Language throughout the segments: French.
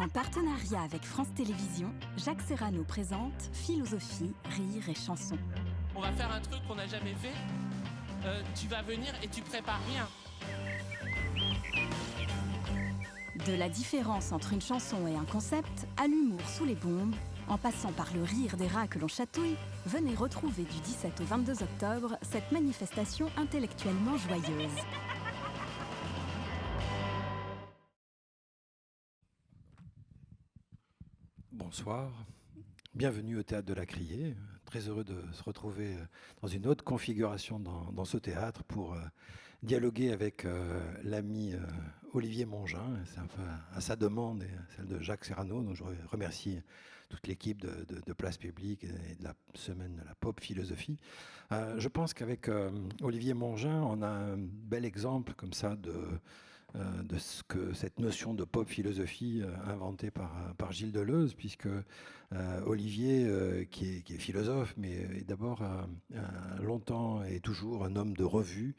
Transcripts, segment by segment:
En partenariat avec France Télévisions, Jacques Serrano présente Philosophie, rire et chansons. On va faire un truc qu'on n'a jamais fait. Tu vas venir et tu prépares rien. De la différence entre une chanson et un concept, à l'humour sous les bombes, en passant par le rire des rats que l'on chatouille, venez retrouver du 17 au 22 octobre cette manifestation intellectuellement joyeuse. Bonsoir, bienvenue au Théâtre de la Criée. Très heureux de se retrouver dans une autre configuration dans ce théâtre pour dialoguer avec l'ami Olivier Mongin. C'est un peu à sa demande et celle de Jacques Serrano, dont je remercie toute l'équipe de Place Publique et de la semaine de la pop philosophie. Je pense qu'avec Olivier Mongin, on a un bel exemple comme ça de ce que cette notion de pop philosophie inventée par Gilles Deleuze, puisque Olivier, qui est philosophe, mais est d'abord longtemps et toujours un homme de revue.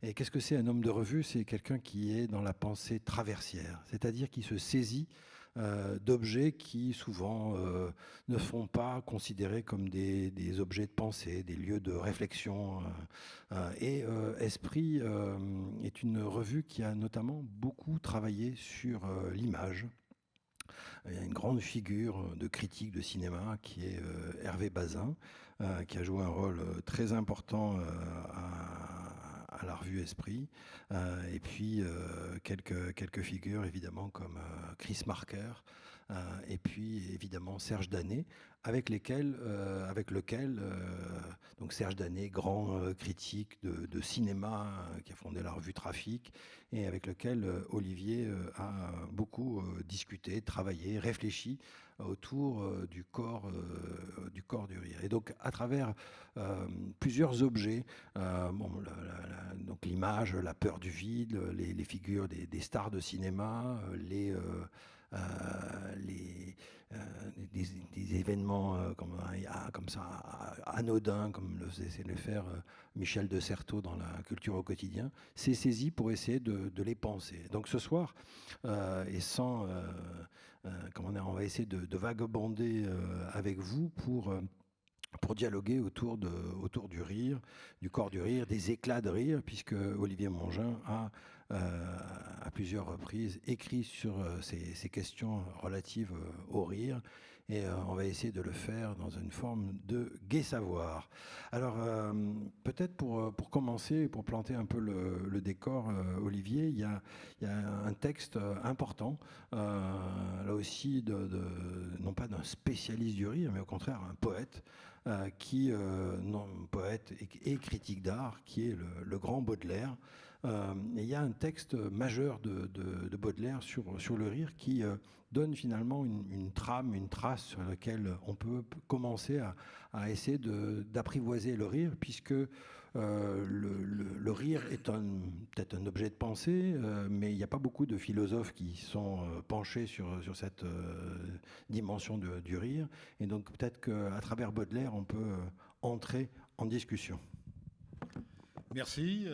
Et qu'est-ce que c'est un homme de revue? C'est quelqu'un qui est dans la pensée traversière, c'est-à-dire qui se saisit d'objets qui souvent ne sont pas considérés comme des objets de pensée, des lieux de réflexion. Esprit est une revue qui a notamment beaucoup travaillé sur l'image. Il y a une grande figure de critique de cinéma qui est Hervé Bazin, qui a joué un rôle très important à la revue Esprit. Et puis quelques figures évidemment comme Chris Marker, et puis évidemment Serge Danet, avec lequel donc Serge Danet, grand critique de cinéma, qui a fondé la revue Trafic, et avec lequel Olivier a beaucoup discuté, travaillé, réfléchi autour du corps du rire. Et donc à travers plusieurs objets, donc l'image, la peur du vide, les figures des stars de cinéma, des événements comme ça anodins, comme le faisait le faire Michel de Certeau dans la culture au quotidien, s'est saisi pour essayer de les penser. Donc ce soir, et sans on va essayer de vagabonder avec vous pour dialoguer autour du rire, du corps du rire, des éclats de rire, puisque Olivier Mongin a à plusieurs reprises écrit sur ces questions relatives au rire, et on va essayer de le faire dans une forme de gai savoir. Alors peut-être pour commencer, pour planter un peu le décor, Olivier, il y a un texte important, là aussi non pas d'un spécialiste du rire, mais au contraire un poète, poète et critique d'art, qui est le grand Baudelaire. Et il y a un texte majeur de Baudelaire sur le rire qui donne finalement une trame, une trace sur laquelle on peut commencer à essayer d'apprivoiser le rire, puisque le rire est peut-être un objet de pensée, mais il n'y a pas beaucoup de philosophes qui sont penchés sur cette dimension du rire. Et donc peut-être qu'à travers Baudelaire, on peut entrer en discussion. Merci.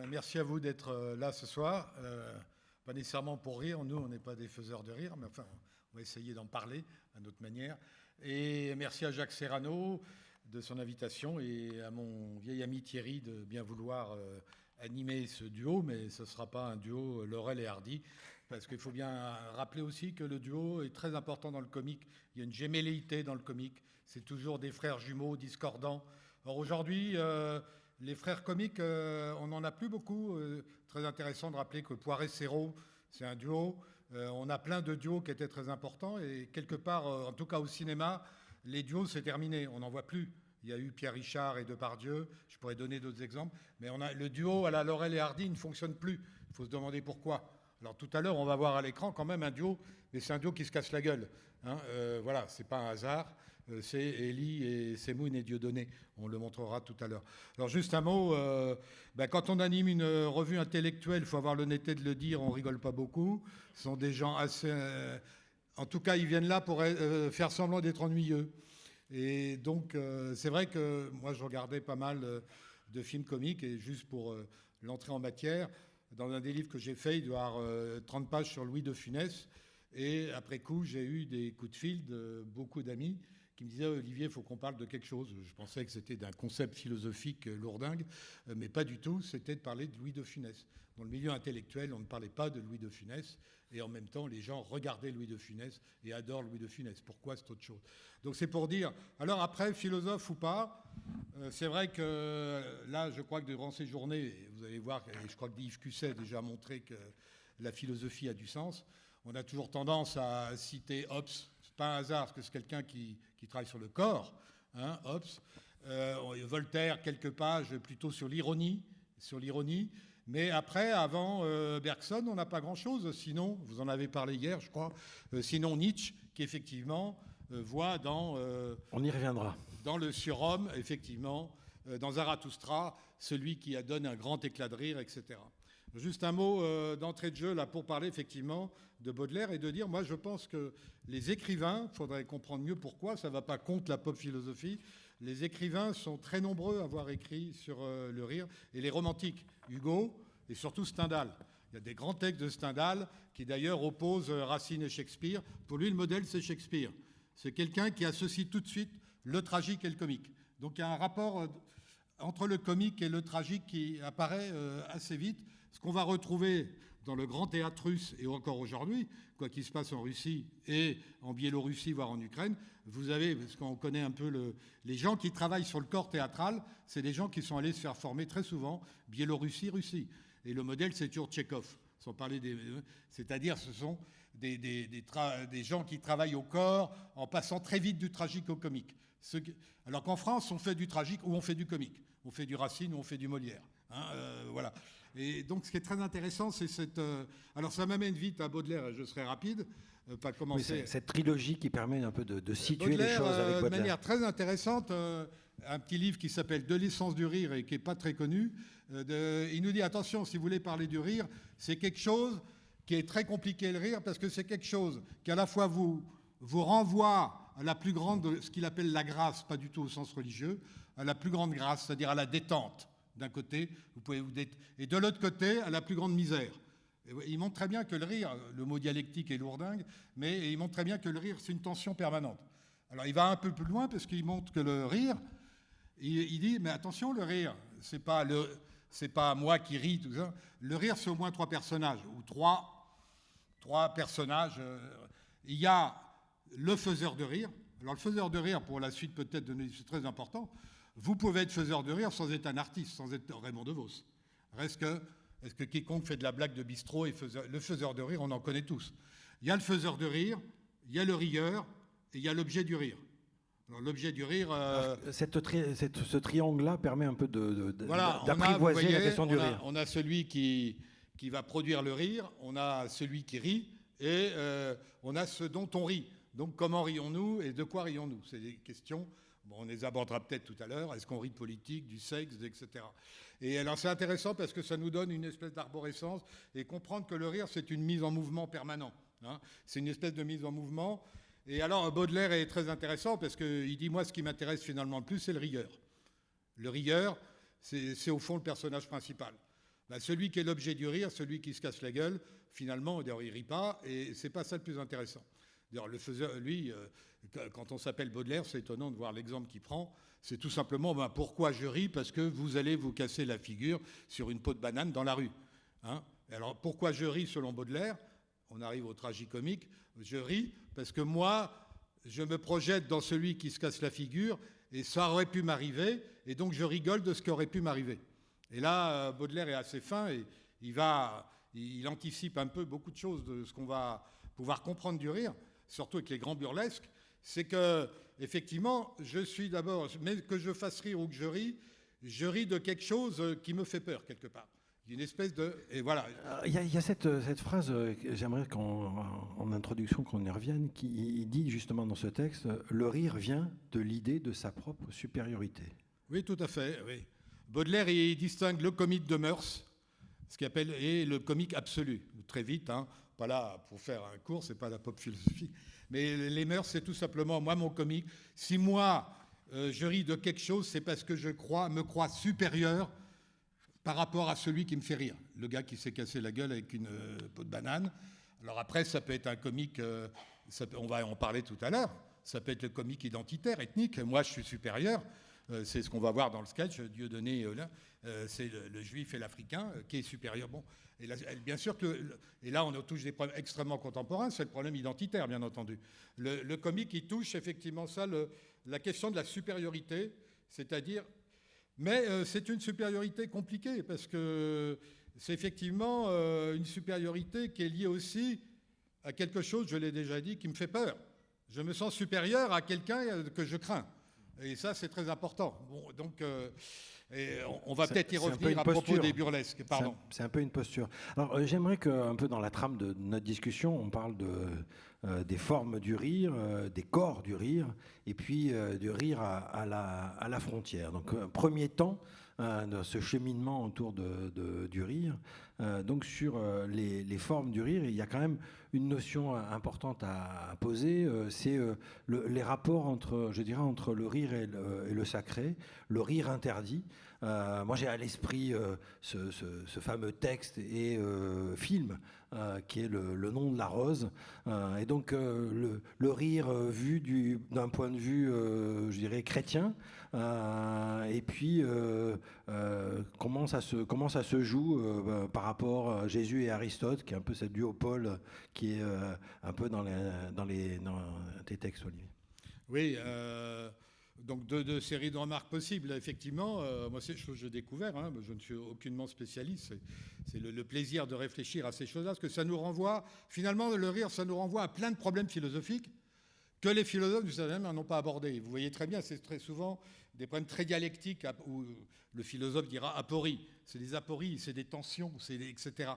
Merci à vous d'être là ce soir. Pas nécessairement pour rire. Nous, on n'est pas des faiseurs de rire, mais enfin, on va essayer d'en parler à notre manière. Et merci à Jacques Serrano de son invitation et à mon vieil ami Thierry de bien vouloir animer ce duo, mais ce ne sera pas un duo Laurel et Hardy, parce qu'il faut bien rappeler aussi que le duo est très important dans le comique. Il y a une gémelléité dans le comique. C'est toujours des frères jumeaux discordants. Or aujourd'hui, les frères comiques, on n'en a plus beaucoup. Très intéressant de rappeler que Poiré-Serrault, c'est un duo. On a plein de duos qui étaient très importants. Et quelque part, en tout cas au cinéma, les duos, c'est terminé. On n'en voit plus. Il y a eu Pierre Richard et Depardieu. Je pourrais donner d'autres exemples. Mais le duo à la Laurel et Hardy ne fonctionne plus. Il faut se demander pourquoi. Alors tout à l'heure, on va voir à l'écran quand même un duo, mais c'est un duo qui se casse la gueule. Voilà, c'est pas un hasard. C'est Élie et Semoun et Dieudonné. On le montrera tout à l'heure. Alors juste un mot. Quand on anime une revue intellectuelle, il faut avoir l'honnêteté de le dire, on rigole pas beaucoup. Ce sont des gens assez... en tout cas, ils viennent là pour faire semblant d'être ennuyeux. Et donc, c'est vrai que moi, je regardais pas mal de films comiques, et juste pour l'entrée en matière, dans un des livres que j'ai fait, il doit y avoir 30 pages sur Louis de Funès. Et après coup, j'ai eu des coups de fil de beaucoup d'amis qui me disaient « Olivier, il faut qu'on parle de quelque chose ». Je pensais que c'était d'un concept philosophique lourdingue, mais pas du tout. C'était de parler de Louis de Funès. Dans le milieu intellectuel, on ne parlait pas de Louis de Funès. Et en même temps, les gens regardaient Louis de Funès et adorent Louis de Funès. Pourquoi c'est autre chose? Donc c'est pour dire... Alors après, philosophe ou pas, c'est vrai que là, je crois que durant ces journées, vous allez voir, et je crois que Yves Cusset a déjà montré que la philosophie a du sens. On a toujours tendance à citer Hobbes. C'est pas un hasard, parce que c'est quelqu'un qui travaille sur le corps, hein, Hobbes. Voltaire, quelques pages plutôt sur l'ironie. Mais après, avant Bergson, on n'a pas grand-chose. Sinon, vous en avez parlé hier, je crois, sinon Nietzsche, qui effectivement voit dans... on y reviendra. Dans le surhomme, effectivement, dans Zarathustra, celui qui donne un grand éclat de rire, etc. Juste un mot d'entrée de jeu là, pour parler effectivement de Baudelaire et de dire, moi je pense que les écrivains, il faudrait comprendre mieux pourquoi, ça ne va pas contre la pop philosophie, les écrivains sont très nombreux à avoir écrit sur le rire, et les romantiques, Hugo et surtout Stendhal. Il y a des grands textes de Stendhal qui d'ailleurs opposent Racine et Shakespeare. Pour lui, le modèle, c'est Shakespeare. C'est quelqu'un qui associe tout de suite le tragique et le comique. Donc il y a un rapport entre le comique et le tragique qui apparaît assez vite. Ce qu'on va retrouver dans le grand théâtre russe, et encore aujourd'hui, quoi qu'il se passe en Russie et en Biélorussie, voire en Ukraine, vous avez, parce qu'on connaît un peu les gens qui travaillent sur le corps théâtral, c'est des gens qui sont allés se faire former très souvent, Biélorussie, Russie. Et le modèle, c'est toujours Tchekhov, sans parler c'est-à-dire ce sont des gens qui travaillent au corps en passant très vite du tragique au comique. Alors qu'en France, on fait du tragique ou on fait du comique. On fait du Racine ou on fait du Molière. Hein, voilà. Et donc, ce qui est très intéressant, c'est cette... alors, ça m'amène vite à Baudelaire, je serai rapide, pas commencer... Oui, cette trilogie qui permet un peu de situer Baudelaire, les choses avec Baudelaire. De manière très intéressante, un petit livre qui s'appelle « De l'essence du rire » et qui n'est pas très connu. Il nous dit, attention, si vous voulez parler du rire, c'est quelque chose qui est très compliqué, le rire, parce que c'est quelque chose qui, à la fois, vous renvoie à la plus grande, ce qu'il appelle la grâce, pas du tout au sens religieux, à la plus grande grâce, c'est-à-dire à la détente. D'un côté, vous pouvez et de l'autre côté, à la plus grande misère. Et il montre très bien que le rire, le mot dialectique est lourdingue, mais il montre très bien que le rire, c'est une tension permanente. Alors, il va un peu plus loin parce qu'il montre que le rire, il dit, mais attention, le rire, c'est pas moi qui ris, tout ça. Le rire, c'est au moins trois personnages, ou trois personnages. Il y a le faiseur de rire. Alors, le faiseur de rire, pour la suite peut-être, c'est très important. Vous pouvez être faiseur de rire sans être un artiste, sans être Raymond DeVos. Est-ce que quiconque fait de la blague de bistrot est le faiseur de rire, on en connaît tous. Il y a le faiseur de rire, il y a le rieur, et il y a l'objet du rire. Alors, l'objet du rire... Ce triangle-là permet un peu voilà, d'apprivoiser la question du rire. On a celui qui va produire le rire, on a celui qui rit, et on a ce dont on rit. Donc, comment rions-nous et de quoi rions-nous? C'est des questions... Bon, on les abordera peut-être tout à l'heure. Est-ce qu'on rit de politique, du sexe, etc. Et alors, c'est intéressant parce que ça nous donne une espèce d'arborescence et comprendre que le rire, c'est une mise en mouvement permanent. Hein. C'est une espèce de mise en mouvement. Et alors, Baudelaire est très intéressant parce qu'il dit, moi, ce qui m'intéresse finalement le plus, c'est le rieur. Le rieur, c'est au fond le personnage principal. Ben, celui qui est l'objet du rire, celui qui se casse la gueule, finalement, il ne rit pas et c'est pas ça le plus intéressant. D'ailleurs, le faiseur, lui, quand on s'appelle Baudelaire, c'est étonnant de voir l'exemple qu'il prend. C'est tout simplement, pourquoi je ris? Parce que vous allez vous casser la figure sur une peau de banane dans la rue. Hein? Alors, pourquoi je ris selon Baudelaire? On arrive au tragicomique. Je ris parce que moi, je me projette dans celui qui se casse la figure et ça aurait pu m'arriver et donc je rigole de ce qui aurait pu m'arriver. Et là, Baudelaire est assez fin et il anticipe un peu beaucoup de choses de ce qu'on va pouvoir comprendre du rire, surtout avec les grands burlesques. C'est que, effectivement, je suis d'abord, mais que je fasse rire ou que je ris de quelque chose qui me fait peur, quelque part. Une espèce de... Et voilà. Il y a cette phrase, j'aimerais qu'en introduction qu'on y revienne, qui dit justement dans ce texte, le rire vient de l'idée de sa propre supériorité. Oui, tout à fait, oui. Baudelaire, il distingue le comique de mœurs, ce qu'il appelle, et le comique absolu. Très vite, hein, pas là pour faire un cours, c'est pas la pop philosophie. Mais les mœurs, c'est tout simplement, moi, mon comique. Si moi, je ris de quelque chose, c'est parce que je me crois supérieur par rapport à celui qui me fait rire. Le gars qui s'est cassé la gueule avec une peau de banane. Alors après, ça peut être un comique, on va en parler tout à l'heure, ça peut être le comique identitaire, ethnique. Moi, je suis supérieur. C'est ce qu'on va voir dans le sketch, Dieudonné, c'est le juif et l'africain qui est supérieur. Bon, et là, bien sûr et là, on touche des problèmes extrêmement contemporains, c'est le problème identitaire, bien entendu. Le comique, il touche effectivement ça, la question de la supériorité, c'est-à-dire... Mais c'est une supériorité compliquée, parce que c'est effectivement une supériorité qui est liée aussi à quelque chose, je l'ai déjà dit, qui me fait peur. Je me sens supérieur à quelqu'un que je crains. Et ça, c'est très important. Bon, donc, on va peut-être y revenir à propos des burlesques. Pardon. C'est un peu une posture. Alors, j'aimerais qu'un peu dans la trame de notre discussion, on parle des formes du rire, des corps du rire, et puis du rire à la frontière. Donc, premier temps, de ce cheminement autour du rire. Donc, sur les formes du rire, il y a quand même une notion importante à poser, c'est les rapports entre le rire et le sacré, le rire interdit. Moi, j'ai à l'esprit ce fameux texte et film qui est le nom de la rose. Et donc, le rire vu d'un point de vue, je dirais, chrétien. Et puis, comment ça se joue par rapport à Jésus et Aristote, qui est un peu cette duopole qui est un peu dans tes textes, Olivier. Oui, donc deux séries de remarques possibles. Effectivement, moi, c'est des choses que j'ai découvert. Je ne suis aucunement spécialiste. C'est le plaisir de réfléchir à ces choses-là, parce que ça nous renvoie, finalement, le rire, ça nous renvoie à plein de problèmes philosophiques que les philosophes du XVIe n'ont pas abordés. Vous voyez très bien, c'est très souvent des problèmes très dialectiques où le philosophe dira aporie. C'est des apories, c'est des tensions, etc.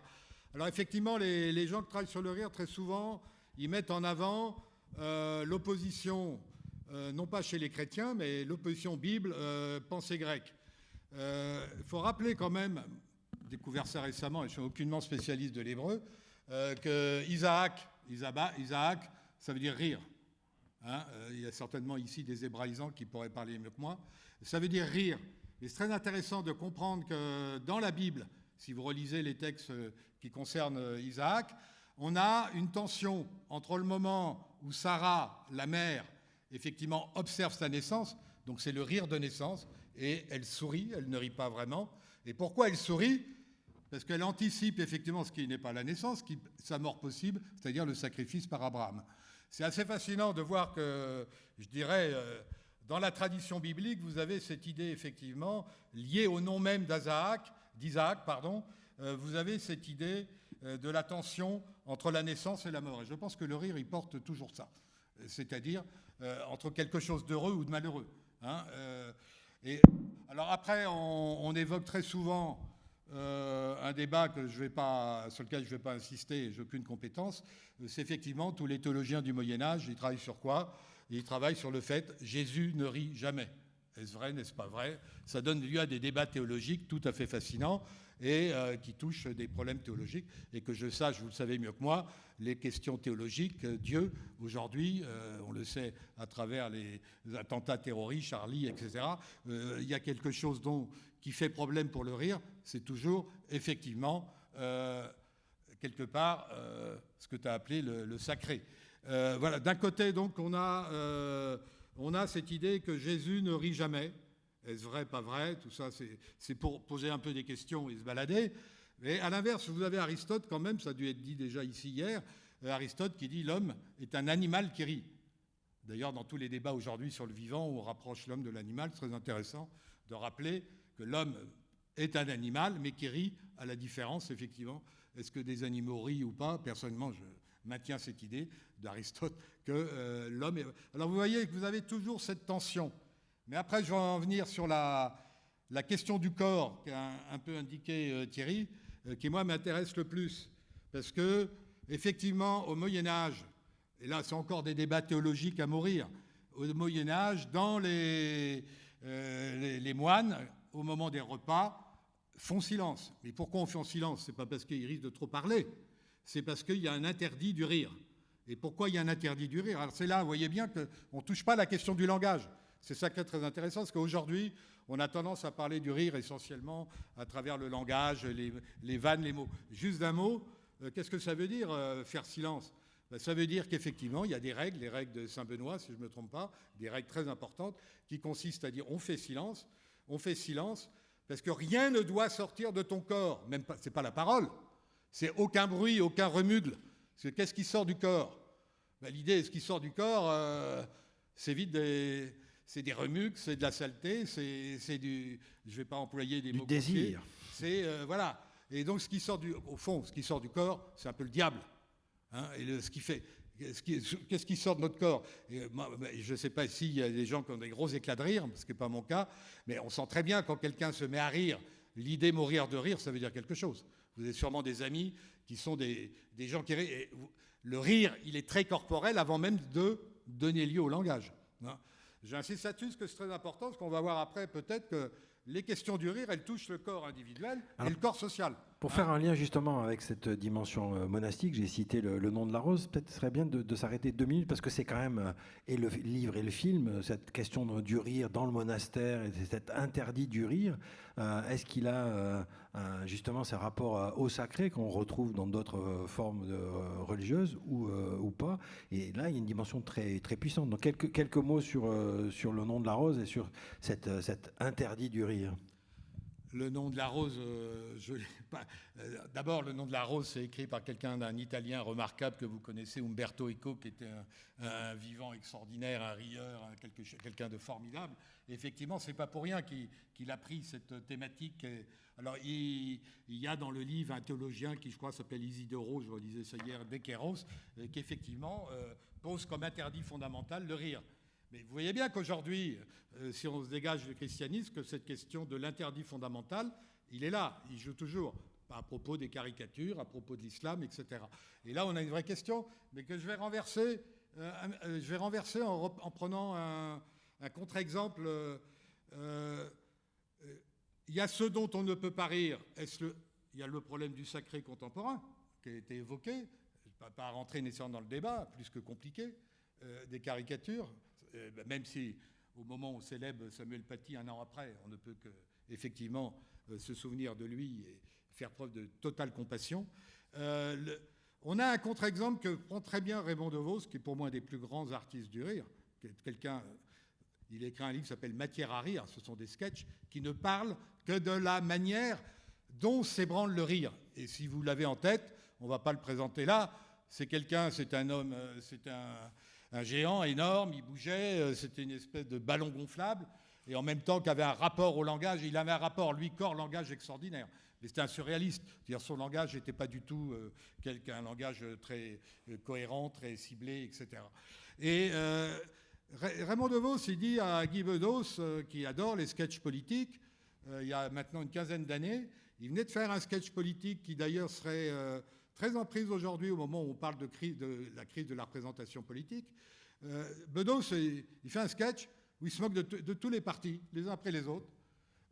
Alors effectivement, les gens qui travaillent sur le rire, très souvent, ils mettent en avant l'opposition, non pas chez les chrétiens, mais l'opposition Bible, pensée grecque. Il faut rappeler quand même, découvert ça récemment, et je ne suis aucunement spécialiste de l'hébreu, que Isaac, ça veut dire rire. Il y a certainement ici des hébraïsants qui pourraient parler mieux que moi. Ça veut dire rire. Et c'est très intéressant de comprendre que dans la Bible, si vous relisez les textes qui concernent Isaac, on a une tension entre le moment où Sarah, la mère, effectivement observe sa naissance, donc c'est le rire de naissance, et elle sourit, elle ne rit pas vraiment. Et pourquoi elle sourit ? Parce qu'elle anticipe effectivement ce qui n'est pas la naissance, sa mort possible, c'est-à-dire le sacrifice par Abraham. C'est assez fascinant de voir que, je dirais, dans la tradition biblique, vous avez cette idée effectivement liée au nom même d'Isaac, vous avez cette idée de la tension entre la naissance et la mort. Et je pense que le rire, il porte toujours ça, c'est-à-dire entre quelque chose d'heureux ou de malheureux. Et alors après, on évoque très souvent un débat sur lequel je ne vais pas insister, j'ai aucune compétence, c'est effectivement tous les théologiens du Moyen-Âge, ils travaillent sur quoi ? Ils travaillent sur le fait Jésus ne rit jamais. Est-ce vrai, n'est-ce pas vrai ? Ça donne lieu à des débats théologiques tout à fait fascinants et qui touchent des problèmes théologiques. Et que je sache, vous le savez mieux que moi, les questions théologiques, Dieu, aujourd'hui, on le sait à travers les attentats terroristes, Charlie, etc., il y a quelque chose qui fait problème pour le rire, c'est toujours effectivement, quelque part, ce que tu as appelé le sacré. Voilà. D'un côté, donc, on a cette idée que Jésus ne rit jamais. Est-ce vrai, pas vrai ? Tout ça, c'est pour poser un peu des questions et se balader. Mais à l'inverse, vous avez Aristote, quand même, ça a dû être dit déjà ici hier, Aristote qui dit « l'homme est un animal qui rit ». D'ailleurs, dans tous les débats aujourd'hui sur le vivant, où on rapproche l'homme de l'animal, c'est très intéressant de rappeler que l'homme est un animal, mais qui rit, à la différence, effectivement. Est-ce que des animaux rient ou pas ? Personnellement, je maintiens cette idée d'Aristote que l'homme est... Alors vous voyez que vous avez toujours cette tension. Mais après, je vais en venir sur la question du corps, qu'a un peu indiqué Thierry, qui, moi, m'intéresse le plus. Parce que, effectivement, au Moyen-Âge, et là, c'est encore des débats théologiques à mourir, au Moyen-Âge, dans les moines, au moment des repas, font silence. Mais pourquoi on fait silence ? C'est pas parce qu'ils risquent de trop parler, c'est parce qu'il y a un interdit du rire. Et pourquoi il y a un interdit du rire ? Alors c'est là, vous voyez bien qu'on ne touche pas à la question du langage. C'est ça qui est très intéressant, parce qu'aujourd'hui, on a tendance à parler du rire essentiellement à travers le langage, les vannes, les mots. Juste d'un mot, Qu'est-ce que ça veut dire, faire silence? Ben, ça veut dire qu'effectivement, il y a des règles, les règles de Saint-Benoît, si je ne me trompe pas, des règles très importantes, qui consistent à dire on fait silence, parce que rien ne doit sortir de ton corps. Même pas, c'est pas la parole, c'est aucun bruit, aucun remugle. Parce que qu'est-ce qui sort du corps? Ben, l'idée, ce qui sort du corps, c'est vite c'est des remugles, c'est de la saleté, c'est du... Je ne vais pas employer des mots désir. C'est, voilà. Et donc, au fond, ce qui sort du corps, c'est un peu le diable. Hein, et ce qui fait... Qu'est-ce qui sort de notre corps? Et moi, je ne sais pas s'il y a des gens qui ont des gros éclats de rire, ce qui n'est pas mon cas, mais on sent très bien quand quelqu'un se met à rire. L'idée mourir de rire, ça veut dire quelque chose. Vous avez sûrement des amis qui sont des gens qui rient. Et le rire, il est très corporel avant même de donner lieu au langage. Hein. J'insiste là-dessus parce que c'est très important, parce qu'on va voir après peut-être que les questions du rire, elles touchent le corps individuel et le corps social. Pour faire un lien justement avec cette dimension monastique, j'ai cité le nom de la rose, peut-être ce serait bien de s'arrêter 2 minutes, parce que c'est quand même, et le livre et le film, cette question du rire dans le monastère, et cet interdit du rire, est-ce qu'il a justement ces rapports au sacré qu'on retrouve dans d'autres formes religieuses ou pas? Et là, il y a une dimension très, très puissante. Donc quelques mots sur le nom de la rose et sur cet interdit du rire. Le nom de la rose, je l'ai pas. D'abord, le nom de la rose, c'est écrit par d'un Italien remarquable que vous connaissez, Umberto Eco, qui était un vivant extraordinaire, un rieur, quelqu'un de formidable. Et effectivement, c'est pas pour rien qu'il a pris cette thématique. Alors, il y a dans le livre un théologien qui, je crois, s'appelle Isidoro, je relisais ça hier, Becqueros, qui effectivement pose comme interdit fondamental le rire. Mais vous voyez bien qu'aujourd'hui, si on se dégage du christianisme, que cette question de l'interdit fondamental, il est là, il joue toujours, à propos des caricatures, à propos de l'islam, etc. Et là, on a une vraie question, mais que je vais renverser en prenant un contre-exemple. Il y a ce dont on ne peut pas rire. Il y a le problème du sacré contemporain, qui a été évoqué. Je ne vais pas rentrer nécessairement dans le débat, plus que compliqué, des caricatures. Même si, au moment où on célèbre Samuel Paty, un an après, on ne peut qu'effectivement se souvenir de lui et faire preuve de totale compassion. On a un contre-exemple que prend très bien Raymond DeVos, qui est pour moi un des plus grands artistes du rire. Il a écrit un livre qui s'appelle Matière à rire. Ce sont des sketchs qui ne parlent que de la manière dont s'ébranle le rire. Et si vous l'avez en tête, on ne va pas le présenter là. C'est un homme, c'est un géant énorme, il bougeait, c'était une espèce de ballon gonflable, et en même temps qu'il avait un rapport au langage, il avait un rapport, lui, corps-langage extraordinaire. Mais c'était un surréaliste, c'est-à-dire son langage n'était pas du tout un langage très cohérent, très ciblé, etc. Et Raymond DeVos, il dit à Guy Bedos, qui adore les sketchs politiques, il y a maintenant une quinzaine d'années, il venait de faire un sketch politique qui d'ailleurs serait... très en prise aujourd'hui au moment où on parle de la crise de la représentation politique. Bedos, il fait un sketch où il se moque de tous les partis, les uns après les autres.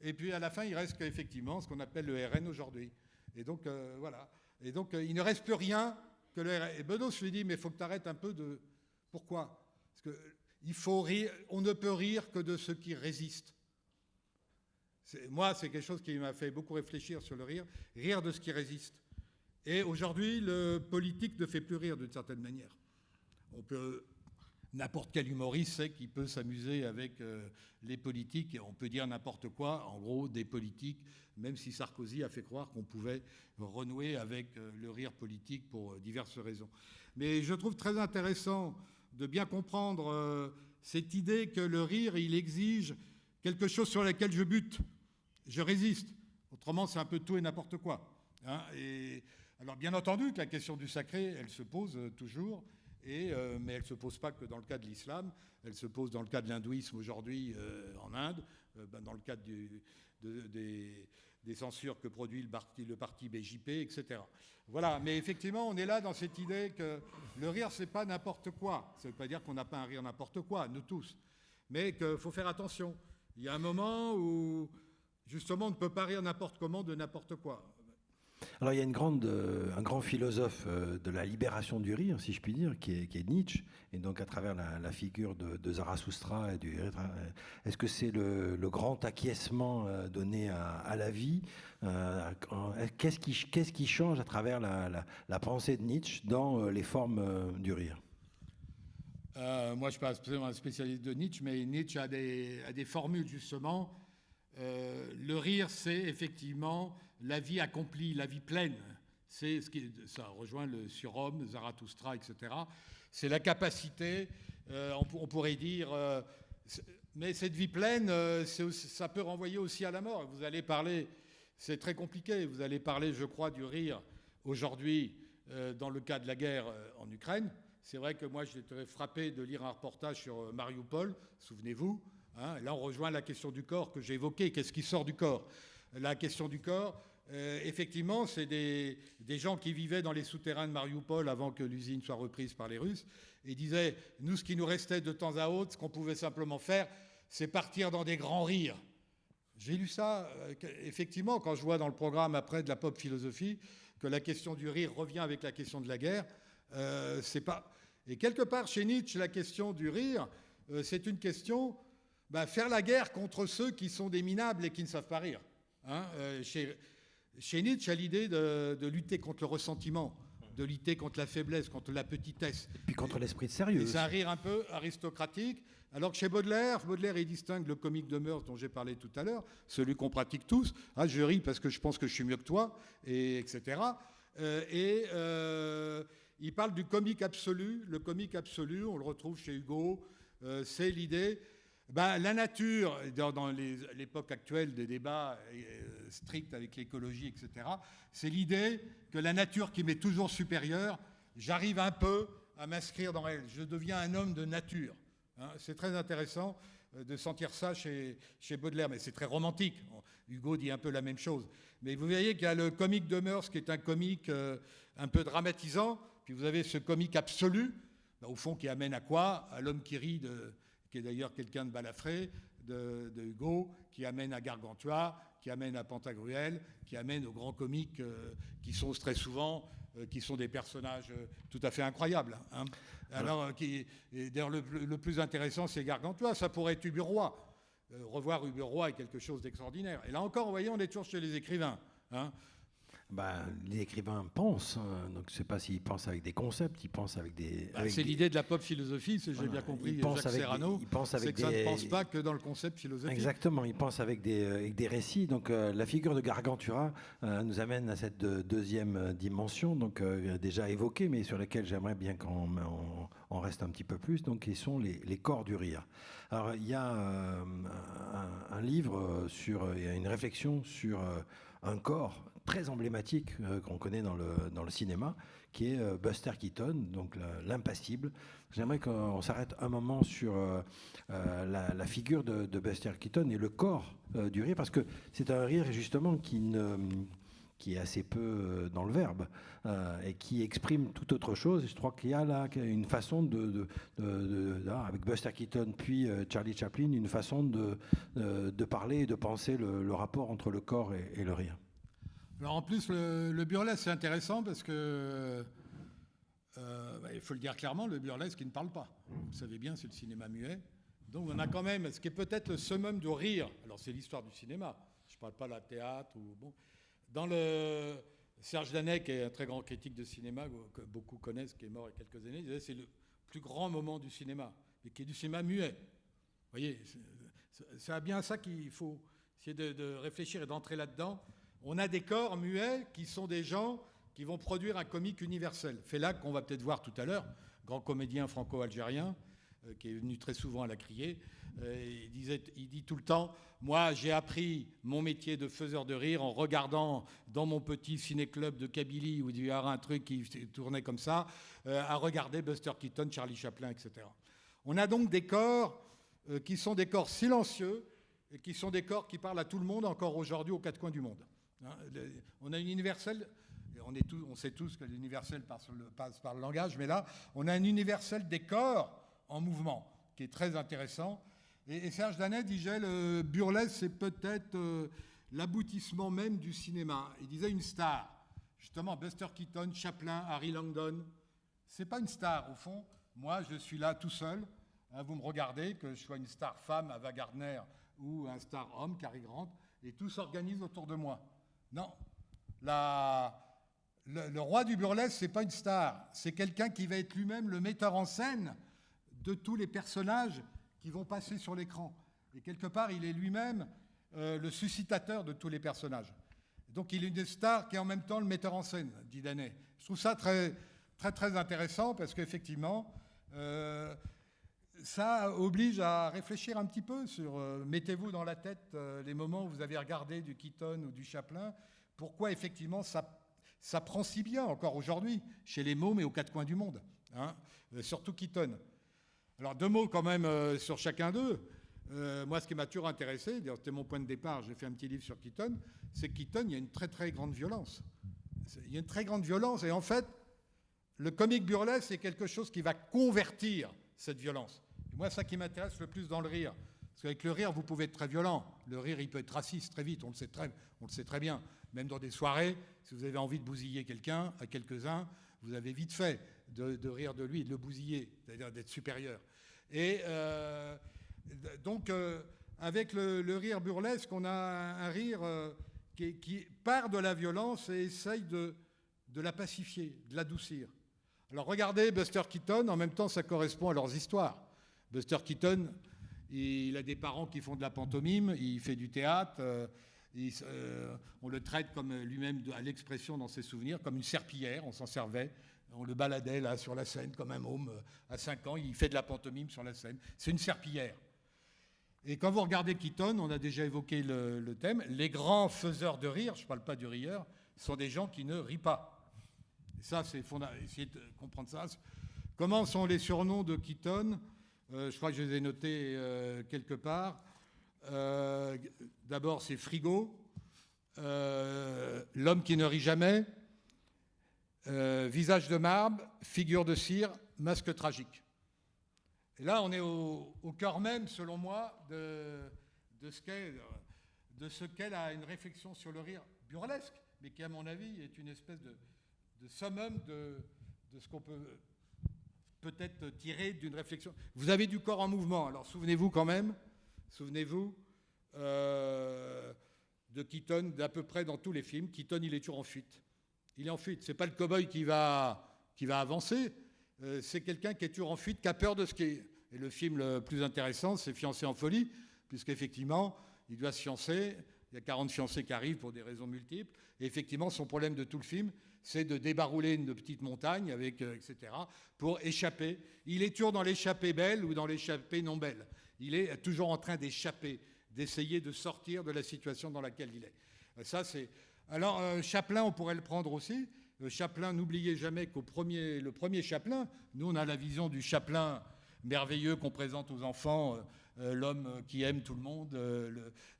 Et puis à la fin, il reste qu'effectivement ce qu'on appelle le RN aujourd'hui. Et donc, voilà. Et donc, il ne reste plus rien que le RN. Et Bedos lui dit, mais il faut que tu arrêtes un peu de... Pourquoi? Parce qu'il faut rire, on ne peut rire que de ceux qui résistent. Moi, c'est quelque chose qui m'a fait beaucoup réfléchir sur le rire de ce qui résiste. Et aujourd'hui, le politique ne fait plus rire d'une certaine manière. N'importe quel humoriste sait qu'il peut s'amuser avec les politiques et on peut dire n'importe quoi, en gros, des politiques, même si Sarkozy a fait croire qu'on pouvait renouer avec le rire politique pour diverses raisons. Mais je trouve très intéressant de bien comprendre cette idée que le rire, il exige quelque chose sur lequel je bute, je résiste. Autrement, c'est un peu tout et n'importe quoi. Hein, alors, bien entendu que la question du sacré, elle se pose toujours, mais elle ne se pose pas que dans le cas de l'islam, elle se pose dans le cas de l'hindouisme aujourd'hui en Inde, dans le cadre des censures que produit le parti BJP, etc. Voilà, mais effectivement, on est là dans cette idée que le rire, c'est pas n'importe quoi. Ça ne veut pas dire qu'on n'a pas un rire n'importe quoi, nous tous, mais qu'il faut faire attention. Il y a un moment où, justement, on ne peut pas rire n'importe comment de n'importe quoi. Alors il y a un grand philosophe de la libération du rire, si je puis dire, qui est Nietzsche, et donc à travers la figure de Zarathustra et du rire, est-ce que c'est le grand acquiescement donné à la vie? Qu'est-ce qui change à travers la pensée de Nietzsche dans les formes du rire? Moi, je ne suis pas absolument un spécialiste de Nietzsche, mais Nietzsche a des formules, justement. Le rire, c'est effectivement la vie accomplie, la vie pleine. C'est ça rejoint le surhomme, Zarathustra, etc. C'est la capacité, on pourrait dire, mais cette vie pleine, ça peut renvoyer aussi à la mort. Vous allez parler, c'est très compliqué, vous allez parler, je crois, du rire aujourd'hui dans le cas de la guerre en Ukraine. C'est vrai que moi, j'étais frappé de lire un reportage sur Mariupol, souvenez-vous. Hein, là, on rejoint la question du corps que j'ai évoquée. Qu'est-ce qui sort du corps? La question du corps, effectivement, c'est des gens qui vivaient dans les souterrains de Mariupol avant que l'usine soit reprise par les Russes et disaient, nous, ce qui nous restait de temps à autre, ce qu'on pouvait simplement faire, c'est partir dans des grands rires. J'ai lu ça, effectivement, quand je vois dans le programme après de la pop philosophie que la question du rire revient avec la question de la guerre. C'est pas... Et quelque part, chez Nietzsche, la question du rire, c'est une question... faire la guerre contre ceux qui sont des minables et qui ne savent pas rire. Hein, chez Nietzsche, il y a l'idée de lutter contre le ressentiment, de lutter contre la faiblesse, contre la petitesse. Et puis contre l'esprit de sérieux. Et c'est un rire un peu aristocratique. Alors que chez Baudelaire, il distingue le comique de mœurs dont j'ai parlé tout à l'heure, celui qu'on pratique tous. Ah, je ris parce que je pense que je suis mieux que toi, etc. Il parle du comique absolu. Le comique absolu, on le retrouve chez Hugo. C'est l'idée... la nature, dans l'époque actuelle des débats stricts avec l'écologie, etc., c'est l'idée que la nature qui m'est toujours supérieure, j'arrive un peu à m'inscrire dans elle. Je deviens un homme de nature. Hein, c'est très intéressant de sentir ça chez Baudelaire, mais c'est très romantique. Hugo dit un peu la même chose. Mais vous voyez qu'il y a le comique de mœurs qui est un comique un peu dramatisant, puis vous avez ce comique absolu, au fond, qui amène à quoi? À l'homme qui rit qui est d'ailleurs quelqu'un de Balafré, de Hugo, qui amène à Gargantua, qui amène à Pantagruel, qui amène aux grands comiques qui sont très souvent, qui sont des personnages tout à fait incroyables. Hein. Alors, d'ailleurs, le plus intéressant, c'est Gargantua. Ça pourrait être Uburoy. Revoir Uburoy est quelque chose d'extraordinaire. Et là encore, vous voyez, on est toujours chez les écrivains. Hein. Les écrivains pensent, hein, donc je ne sais pas s'ils pensent avec des concepts, ils pensent avec des... c'est l'idée de la pop philosophie, si j'ai bien compris, Jacques Serrano, c'est que ça ne pense pas que dans le concept philosophique. Exactement, ils pensent avec des récits. Donc la figure de Gargantua nous amène à cette deuxième dimension, donc déjà évoquée, mais sur laquelle j'aimerais bien qu'on reste un petit peu plus, donc qui sont les corps du rire. Alors il y a un livre il y a une réflexion sur un corps très emblématique qu'on connaît dans le cinéma, qui est Buster Keaton, donc l'impassible. J'aimerais qu'on s'arrête un moment sur la figure de Buster Keaton et le corps du rire, parce que c'est un rire justement qui est assez peu dans le verbe et qui exprime tout autre chose. Je crois qu'il y a là une façon avec Buster Keaton puis Charlie Chaplin, une façon de parler et de penser le rapport entre le corps et le rire. Alors en plus, le burlesque, c'est intéressant parce que, il faut le dire clairement, le burlesque, il ne parle pas. Vous savez bien, c'est le cinéma muet. Donc on a quand même, ce qui est peut-être le summum de rire, alors c'est l'histoire du cinéma, je ne parle pas de la théâtre, dans le... Serge Daney, qui est un très grand critique de cinéma, que beaucoup connaissent, qui est mort il y a quelques années, il disait c'est le plus grand moment du cinéma, mais qui est du cinéma muet. Vous voyez, c'est bien ça qu'il faut essayer de réfléchir et d'entrer là-dedans. On a des corps muets qui sont des gens qui vont produire un comique universel. Fellac, qu'on va peut-être voir tout à l'heure, grand comédien franco-algérien, qui est venu très souvent à la Criée, il dit tout le temps, moi j'ai appris mon métier de faiseur de rire en regardant dans mon petit ciné-club de Kabylie, où il y avait un truc qui tournait comme ça, à regarder Buster Keaton, Charlie Chaplin, etc. On a donc des corps qui sont des corps silencieux et qui sont des corps qui parlent à tout le monde encore aujourd'hui aux quatre coins du monde. On a une universelle, on sait tous que l'universel passe par le langage, mais là, on a un universel des corps en mouvement qui est très intéressant. Et Serge Daney disait le burlesque, c'est peut-être l'aboutissement même du cinéma. Il disait une star. justement, Buster Keaton, Chaplin, Harry Langdon, c'est pas une star, au fond. Moi, je suis là tout seul. Hein, vous me regardez, que je sois une star femme, Ava Gardner, ou un star homme, Cary Grant, et tout s'organise autour de moi. Non. Le roi du burlesque, c'est pas une star. C'est quelqu'un qui va être lui-même le metteur en scène de tous les personnages qui vont passer sur l'écran. Et quelque part, il est lui-même le suscitateur de tous les personnages. Donc, il est une star qui est en même temps le metteur en scène, dit Danet. Je trouve ça très, très, très intéressant parce qu'effectivement, ça oblige à réfléchir un petit peu sur... mettez-vous dans la tête les moments où vous avez regardé du Keaton ou du Chaplin. Pourquoi, effectivement, ça prend si bien encore aujourd'hui chez les mômes et aux quatre coins du monde, hein, surtout Keaton. Alors, 2 mots quand même sur chacun d'eux. Moi, ce qui m'a toujours intéressé, c'était mon point de départ, j'ai fait un petit livre sur Keaton, c'est que Keaton, il y a une très très grande violence. Il y a une très grande violence et en fait, le comique burlesque, c'est quelque chose qui va convertir cette violence. Et moi, ça qui m'intéresse le plus dans le rire, parce qu'avec le rire, vous pouvez être très violent. Le rire, il peut être raciste très vite, on le sait très bien. Même dans des soirées, si vous avez envie de bousiller quelqu'un, à quelques-uns, vous avez vite fait de rire de lui et de le bousiller, c'est-à-dire d'être supérieur. Et donc, avec le rire burlesque, on a un rire qui part de la violence et essaye de la pacifier, de l'adoucir. Alors, regardez Buster Keaton, en même temps, ça correspond à leurs histoires. Buster Keaton, il a des parents qui font de la pantomime, il fait du théâtre, on le traite comme lui-même, à l'expression dans ses souvenirs, comme une serpillière, on s'en servait. On le baladait là sur la scène comme un môme. À 5 ans, il fait de la pantomime sur la scène. C'est une serpillière. Et quand vous regardez Keaton, on a déjà évoqué le thème, les grands faiseurs de rire, je ne parle pas du rieur, sont des gens qui ne rient pas. Et ça, c'est fondamental. Essayez de comprendre ça. Comment sont les surnoms de Keaton ? Je crois que je les ai notés quelque part. D'abord, c'est Frigo, l'homme qui ne rit jamais, visage de marbre, figure de cire, masque tragique. Et là, on est au cœur même, selon moi, de ce qu'est une réflexion sur le rire burlesque, mais qui, à mon avis, est une espèce de summum de ce qu'on peut-être tirer d'une réflexion. Vous avez du corps en mouvement, alors souvenez-vous quand même, de Keaton, d'à peu près dans tous les films. Keaton, il est toujours en fuite. Il est en fuite. Ce n'est pas le cow-boy qui va avancer. C'est quelqu'un qui est toujours en fuite, qui a peur de ce qui est. Et le film le plus intéressant, c'est Fiancé en folie, puisqu'effectivement, il doit se fiancer. Il y a 40 fiancés qui arrivent pour des raisons multiples. Et effectivement, son problème de tout le film, c'est de débarouler une petite montagne, etc., pour échapper. Il est toujours dans l'échappée belle ou dans l'échappée non belle. Il est toujours en train d'échapper, d'essayer de sortir de la situation dans laquelle il est. Ça, c'est... Alors, Chaplin, on pourrait le prendre aussi. Chaplin, n'oubliez jamais le premier Chaplin, nous, on a la vision du Chaplin merveilleux qu'on présente aux enfants, l'homme qui aime tout le monde,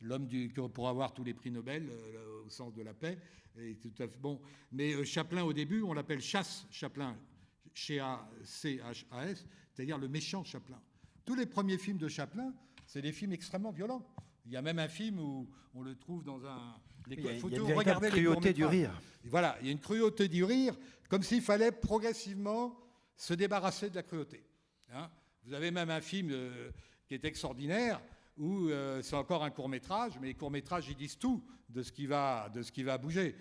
l'homme pour avoir tous les prix Nobel, au sens de la paix. Et tout à fait, bon. Mais Chaplin, au début, on l'appelle Chasse Chaplin, C-H-A-S, c'est-à-dire le méchant Chaplin. Tous les premiers films de Chaplin, c'est des films extrêmement violents. Il y a même un film où on le trouve dans un... Il y a une véritable cruauté du rire. Et voilà, il y a une cruauté du rire, comme s'il fallait progressivement se débarrasser de la cruauté. Hein, vous avez même un film qui est extraordinaire, où c'est encore un court-métrage, mais les courts-métrages, ils disent tout de ce qui va bouger.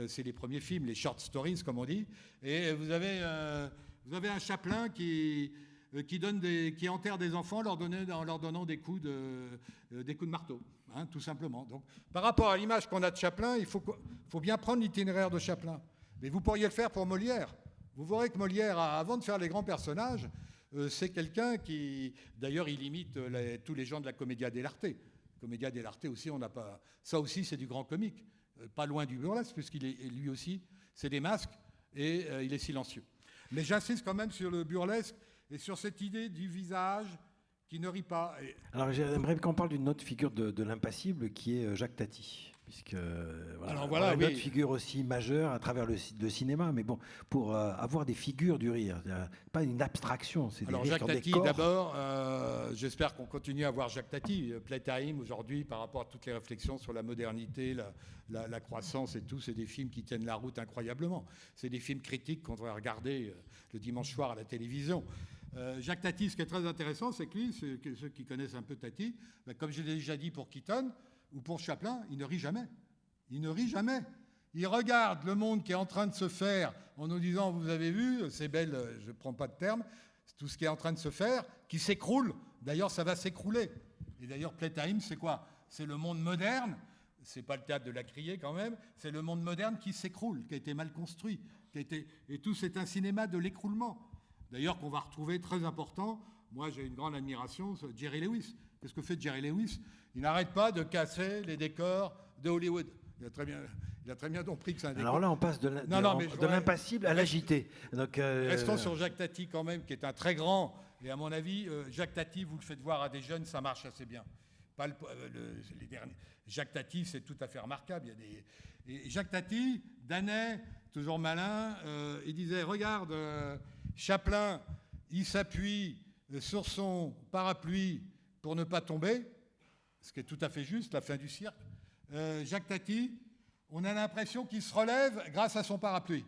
C'est les premiers films, les short stories, comme on dit. Et vous avez un Chaplin qui enterre des enfants en leur donnant des coups de marteau, hein, tout simplement. Donc, par rapport à l'image qu'on a de Chaplin, il faut bien prendre l'itinéraire de Chaplin. Mais vous pourriez le faire pour Molière. Vous verrez que Molière, avant de faire les grands personnages, c'est quelqu'un qui, d'ailleurs, il imite tous les gens de la Commedia dell'arte. Commedia dell'arte aussi, on n'a pas... Ça aussi, c'est du grand comique. Pas loin du burlesque, puisqu'il est, lui aussi, c'est des masques, et il est silencieux. Mais j'insiste quand même sur le burlesque, et sur cette idée du visage qui ne rit pas. Alors j'aimerais qu'on parle d'une autre figure de l'impassible qui est Jacques Tati. puisque Alors on voilà, a oui. d'autres figures aussi majeures à travers le cinéma, mais bon, pour avoir des figures du rire, pas une abstraction, c'est des Alors rires Jacques qui ont des Tati, corps. d'abord, j'espère qu'on continue à voir Jacques Tati. Playtime, aujourd'hui, par rapport à toutes les réflexions sur la modernité, la croissance et tout, c'est des films qui tiennent la route incroyablement. C'est des films critiques qu'on devrait regarder le dimanche soir à la télévision. Jacques Tati, ce qui est très intéressant, c'est que lui, ceux qui connaissent un peu Tati, comme je l'ai déjà dit pour Keaton ou pour Chaplin, il ne rit jamais. Il ne rit jamais. Il regarde le monde qui est en train de se faire en nous disant, vous avez vu, c'est belle, je ne prends pas de terme, tout ce qui est en train de se faire, qui s'écroule. D'ailleurs, ça va s'écrouler. Et d'ailleurs, Playtime, c'est quoi? C'est le monde moderne, c'est pas le théâtre de la Criée quand même, c'est le monde moderne qui s'écroule, qui a été mal construit. Et tout, c'est un cinéma de l'écroulement. D'ailleurs, qu'on va retrouver très important. Moi, j'ai une grande admiration, c'est Jerry Lewis. Qu'est-ce que fait Jerry Lewis? Il n'arrête pas de casser les décors de Hollywood. Il a très bien compris que c'est un décor. Alors là, on passe de l'impassible à l'agité. Restons sur Jacques Tati quand même, qui est un très grand. Et à mon avis, Jacques Tati, vous le faites voir à des jeunes, ça marche assez bien. Pas les derniers. Jacques Tati, c'est tout à fait remarquable. Et Jacques Tati, Danet, toujours malin, il disait, regarde, Chaplin, il s'appuie sur son parapluie pour ne pas tomber, ce qui est tout à fait juste, la fin du cirque. Jacques Tati, on a l'impression qu'il se relève grâce à son parapluie.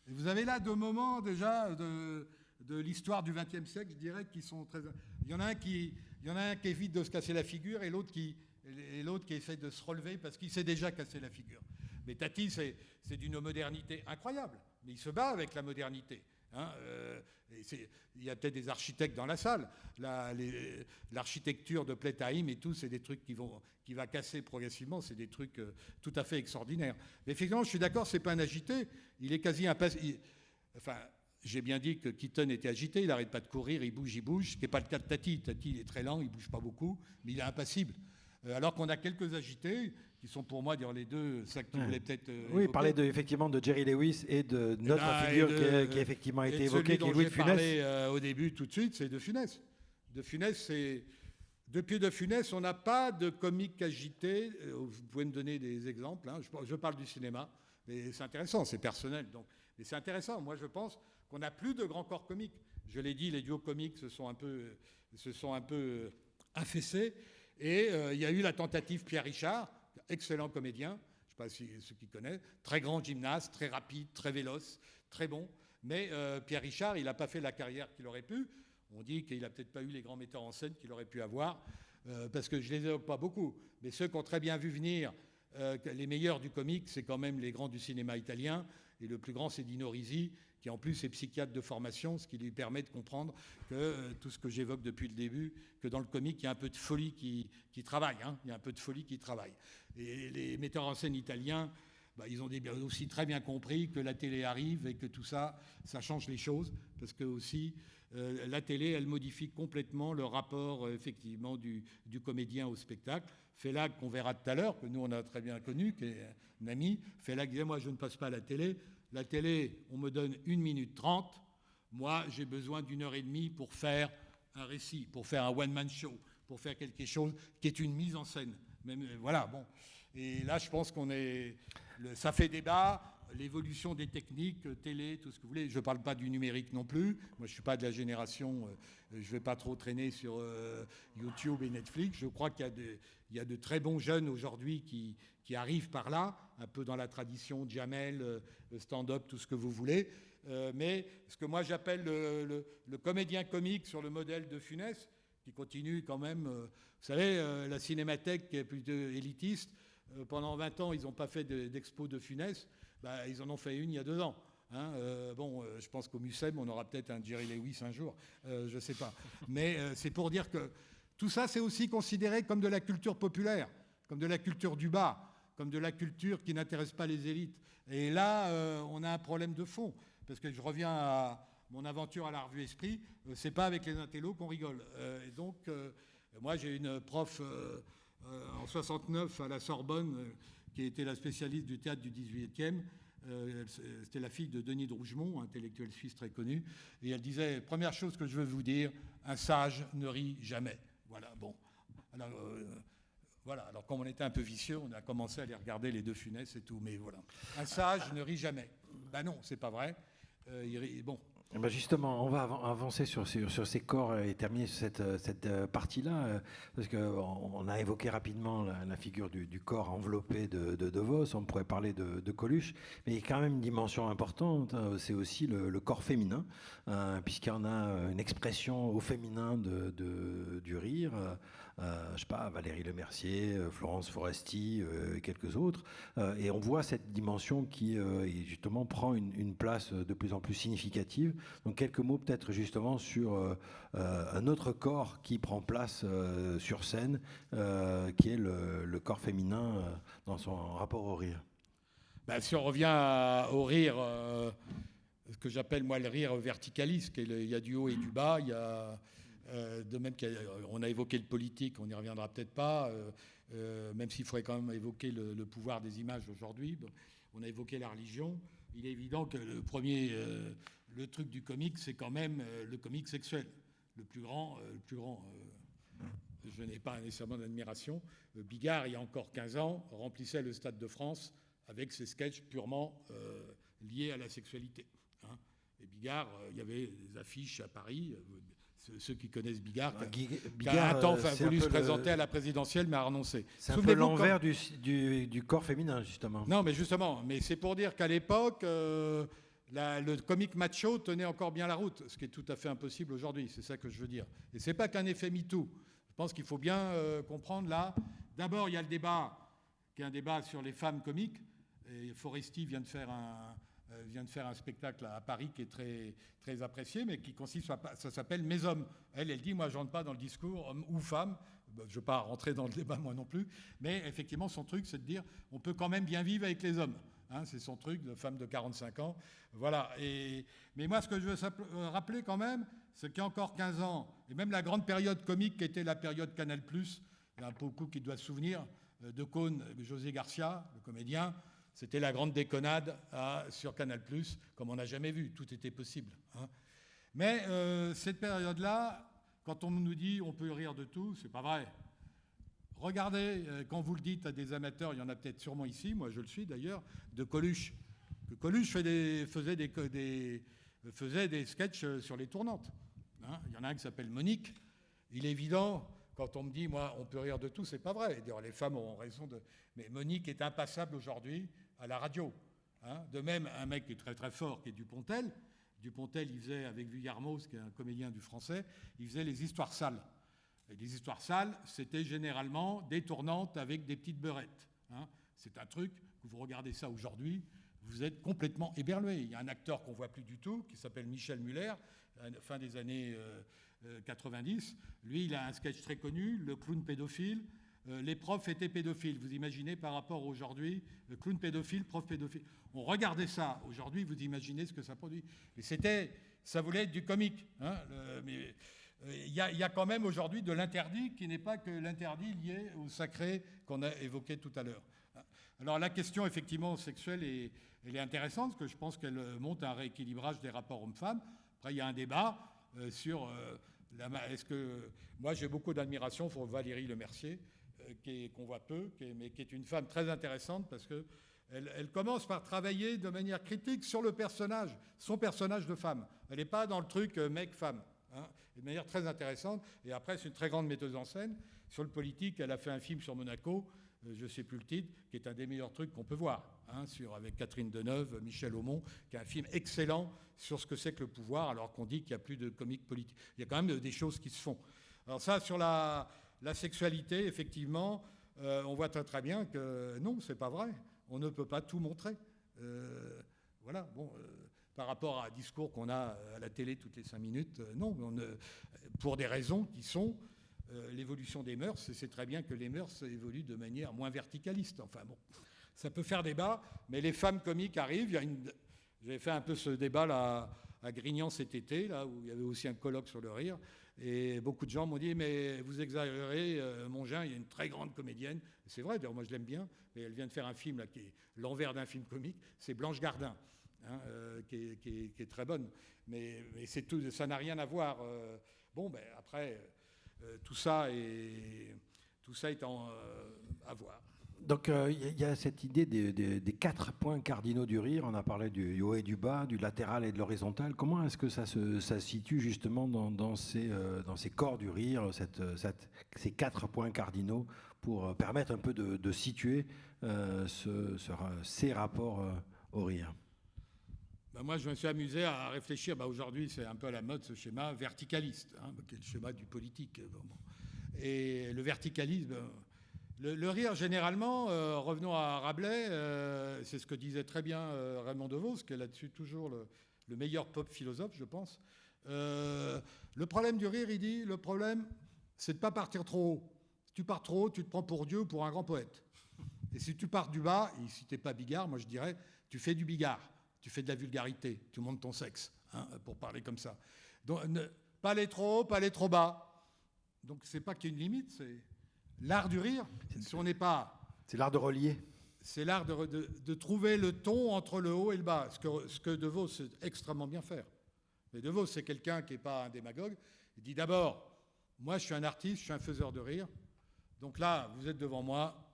Et vous avez là 2 moments déjà de l'histoire du XXe siècle, je dirais, qui sont très... Il y en a un qui évite de se casser la figure et l'autre qui essaie de se relever parce qu'il s'est déjà cassé la figure. Mais Tati, c'est d'une modernité incroyable. Mais il se bat avec la modernité. Hein, il y a peut-être des architectes dans la salle. L'architecture de Playtime et tout, c'est des trucs qui va casser progressivement. C'est des trucs tout à fait extraordinaires. Mais effectivement, je suis d'accord, c'est pas un agité. Il est quasi impassible. Enfin, j'ai bien dit que Keaton était agité. Il n'arrête pas de courir, il bouge. Ce qui n'est pas le cas de Tati. Tati, il est très lent, il bouge pas beaucoup, mais il est impassible. Alors qu'on a quelques agités qui sont pour moi les deux, ça que tu voulais peut-être oui, parler effectivement de Jerry Lewis et de notre figure qui a effectivement été évoquée, qui est Louis de Funès. Parlé au début tout de suite, c'est De Funès. De Funès, depuis De Funès, on n'a pas de comique agité. Vous pouvez me donner des exemples, hein. Je parle du cinéma, mais c'est intéressant, c'est personnel. Donc. Mais c'est intéressant. Moi, je pense qu'on n'a plus de grands corps comiques. Je l'ai dit, les duos comiques se sont un peu affaissés. Et il y a eu la tentative Pierre Richard, excellent comédien, je ne sais pas si ceux qui connaissent, très grand gymnaste, très rapide, très véloce, très bon. Mais Pierre Richard, il n'a pas fait la carrière qu'il aurait pu. On dit qu'il n'a peut-être pas eu les grands metteurs en scène qu'il aurait pu avoir, parce que je ne les évoque pas beaucoup. Mais ceux qui ont très bien vu venir les meilleurs du comique, c'est quand même les grands du cinéma italien. Et le plus grand, c'est Dino Risi, qui en plus est psychiatre de formation, ce qui lui permet de comprendre que tout ce que j'évoque depuis le début, que dans le comique, il y a un peu de folie qui travaille. Hein, il y a un peu de folie qui travaille. Et les metteurs en scène italiens, ils ont aussi très bien compris que la télé arrive et que tout ça, ça change les choses. Parce que aussi, la télé, elle modifie complètement le rapport, effectivement, du comédien au spectacle. Félac, qu'on verra tout à l'heure, que nous, on a très bien connu, qui est un ami. Félac disait, moi, je ne passe pas à la télé. La télé, on me donne 1 minute 30. Moi, j'ai besoin d'1 heure et demie pour faire un récit, pour faire un one-man show, pour faire quelque chose qui est une mise en scène. Même, voilà, bon. Et là, je pense ça fait débat. L'évolution des techniques, télé, tout ce que vous voulez. Je ne parle pas du numérique non plus. Moi, je ne suis pas de la génération, je ne vais pas trop traîner sur YouTube et Netflix. Je crois qu'il y a de très bons jeunes aujourd'hui qui arrivent par là, un peu dans la tradition Jamel, stand-up, tout ce que vous voulez. Mais ce que moi j'appelle le comédien comique sur le modèle de Funès, qui continue quand même. Vous savez, la Cinémathèque qui est plutôt élitiste, pendant 20 ans, ils n'ont pas fait d'expo de Funès. Ils en ont fait une il y a 2 ans. Hein, je pense qu'au Mucem, on aura peut-être un Jerry Lewis un jour, je ne sais pas. Mais c'est pour dire que tout ça, c'est aussi considéré comme de la culture populaire, comme de la culture du bas, comme de la culture qui n'intéresse pas les élites. Et là, on a un problème de fond, parce que je reviens à mon aventure à la revue Esprit, c'est pas avec les intellos qu'on rigole. Et donc, moi, j'ai une prof en 69 à la Sorbonne, qui était la spécialiste du théâtre du 18e. C'était la fille de Denis de Rougemont, intellectuel suisse très connu. Et elle disait, première chose que je veux vous dire, un sage ne rit jamais. Voilà, bon. Alors, Voilà, alors comme on était un peu vicieux, on a commencé à les regarder les 2 Funès et tout, mais voilà. Un sage ne rit jamais. Ben non, c'est pas vrai. Bon. Eh ben justement, on va avancer sur ces corps et terminer cette partie-là, parce qu'on a évoqué rapidement la figure du corps enveloppé de Vos, on pourrait parler de Coluche, mais il y a quand même une dimension importante, c'est aussi le corps féminin, puisqu'il y en a une expression au féminin du rire, je sais pas, Valérie Lemercier, Florence Foresti, et quelques autres, et on voit cette dimension qui justement prend une place de plus en plus significative. Donc quelques mots peut-être justement sur un autre corps qui prend place sur scène, qui est le corps féminin dans son rapport au rire. Ben, si on revient au rire, ce que j'appelle moi le rire verticaliste, il y a du haut et du bas, il y a de même qu'on a évoqué le politique, on n'y reviendra peut-être pas, même s'il faudrait quand même évoquer le pouvoir des images aujourd'hui. On a évoqué la religion. Il est évident que le truc du comique, c'est quand même le comique sexuel. Le plus grand, je n'ai pas nécessairement d'admiration. Bigard, il y a encore 15 ans, remplissait le Stade de France avec ses sketchs purement liés à la sexualité. Hein. Et Bigard, il y avait des affiches à Paris. Ceux qui connaissent Bigard, qui a un temps voulu se présenter à la présidentielle, mais a renoncé. C'est un peu l'envers du corps féminin, justement. Non, mais justement, mais c'est pour dire qu'à l'époque, le comique macho tenait encore bien la route, ce qui est tout à fait impossible aujourd'hui, c'est ça que je veux dire. Et c'est pas qu'un effet MeToo. Je pense qu'il faut bien comprendre là. D'abord, il y a le débat, qui est un débat sur les femmes comiques. Et Foresti vient de faire un spectacle à Paris qui est très, très apprécié, mais qui consiste ça s'appelle Mes hommes. Elle dit, moi, je rentre pas dans le discours homme ou femme. Je ne veux pas rentrer dans le débat, moi non plus. Mais effectivement, son truc, c'est de dire, on peut quand même bien vivre avec les hommes. Hein, c'est son truc de femme de 45 ans. Voilà. Mais moi, ce que je veux rappeler quand même, c'est qu'il y a encore 15 ans, et même la grande période comique qui était la période Canal+, il y a beaucoup qui doivent se souvenir de Cône, José Garcia, le comédien. C'était la grande déconnade sur Canal+, comme on n'a jamais vu. Tout était possible. Hein. Mais cette période-là, quand on nous dit on peut rire de tout, c'est pas vrai. Regardez, quand vous le dites à des amateurs, il y en a peut-être sûrement ici, moi je le suis d'ailleurs, de Coluche. Coluche faisait des sketchs sur les tournantes. Hein. Il y en a un qui s'appelle Monique. Il est évident, quand on me dit, moi, on peut rire de tout, c'est pas vrai. D'ailleurs, les femmes ont raison de... Mais Monique est impassable aujourd'hui à la radio. Hein. De même, un mec qui est très très fort, qui est Dupontel. Dupontel, il faisait, avec Vuillarmoz, qui est un comédien du français, il faisait les histoires sales. Et les histoires sales, c'était généralement des tournantes avec des petites beurrettes. Hein. C'est un truc, que vous regardez ça aujourd'hui, vous êtes complètement éberlué. Il y a un acteur qu'on ne voit plus du tout, qui s'appelle Michel Muller, fin des années 90. Lui, il a un sketch très connu, le clown pédophile. Les profs étaient pédophiles. Vous imaginez par rapport aujourd'hui, le clown pédophile, prof pédophile. On regardait ça. Aujourd'hui, vous imaginez ce que ça produit. Mais ça voulait être du comique. Hein, mais il y a quand même aujourd'hui de l'interdit qui n'est pas que l'interdit lié au sacré qu'on a évoqué tout à l'heure. Alors la question effectivement sexuelle elle est intéressante parce que je pense qu'elle montre un rééquilibrage des rapports hommes-femmes. Après, il y a un débat sur moi j'ai beaucoup d'admiration pour Valérie Lemercier, qu'on voit peu, mais qui est une femme très intéressante parce qu'elle commence par travailler de manière critique sur le personnage, son personnage de femme. Elle n'est pas dans le truc mec-femme. Hein, de manière très intéressante. Et après, c'est une très grande metteuse en scène. Sur le politique, elle a fait un film sur Monaco, je ne sais plus le titre, qui est un des meilleurs trucs qu'on peut voir, hein, avec Catherine Deneuve, Michel Aumont, qui est un film excellent sur ce que c'est que le pouvoir, alors qu'on dit qu'il n'y a plus de comique politique. Il y a quand même des choses qui se font. Alors ça, sur la sexualité, effectivement, on voit très très bien que non, c'est pas vrai. On ne peut pas tout montrer. Voilà, bon... par rapport à un discours qu'on a à la télé toutes les 5 minutes, non, pour des raisons qui sont l'évolution des mœurs, et c'est très bien que les mœurs évoluent de manière moins verticaliste. Enfin bon, ça peut faire débat, mais les femmes comiques arrivent. J'avais fait un peu ce débat là, à Grignan cet été, là, où il y avait aussi un colloque sur le rire, et beaucoup de gens m'ont dit « mais vous exagérez, Mongin, il y a une très grande comédienne ». C'est vrai, d'ailleurs moi je l'aime bien, mais elle vient de faire un film là, qui est l'envers d'un film comique, c'est Blanche Gardin. Hein, qui est très bonne. Mais c'est tout, ça n'a rien à voir. Bon, ben, après, tout ça tout ça étant à voir. Donc il y a cette idée des 4 points cardinaux du rire. On a parlé du haut et du bas, du latéral et de l'horizontal. Comment est-ce que ça se situe justement dans ces corps du rire, ces 4 points cardinaux, pour permettre un peu de situer ces rapports au rire? Moi, je me suis amusé à réfléchir. Aujourd'hui, c'est un peu à la mode ce schéma verticaliste, qui est le schéma du politique. Et le verticalisme... Le rire, généralement, revenons à Rabelais, c'est ce que disait très bien Raymond Devos, qui est là-dessus toujours le meilleur pop philosophe, je pense. Le problème du rire, il dit, le problème, c'est de ne pas partir trop haut. Si tu pars trop haut, tu te prends pour Dieu ou pour un grand poète. Et si tu pars du bas, et si tu n'es pas bigard, moi je dirais, tu fais du bigard, tu fais de la vulgarité, tu montes ton sexe, pour parler comme ça. Donc, pas aller trop haut, pas aller trop bas. Donc, c'est pas qu'il y a une limite, c'est... L'art du rire, si on n'est pas... C'est l'art de relier. C'est l'art de trouver le ton entre le haut et le bas, ce que De Vos sait extrêmement bien faire. Mais De Vos, c'est quelqu'un qui n'est pas un démagogue. Il dit d'abord, moi je suis un artiste, je suis un faiseur de rire. Donc là, vous êtes devant moi,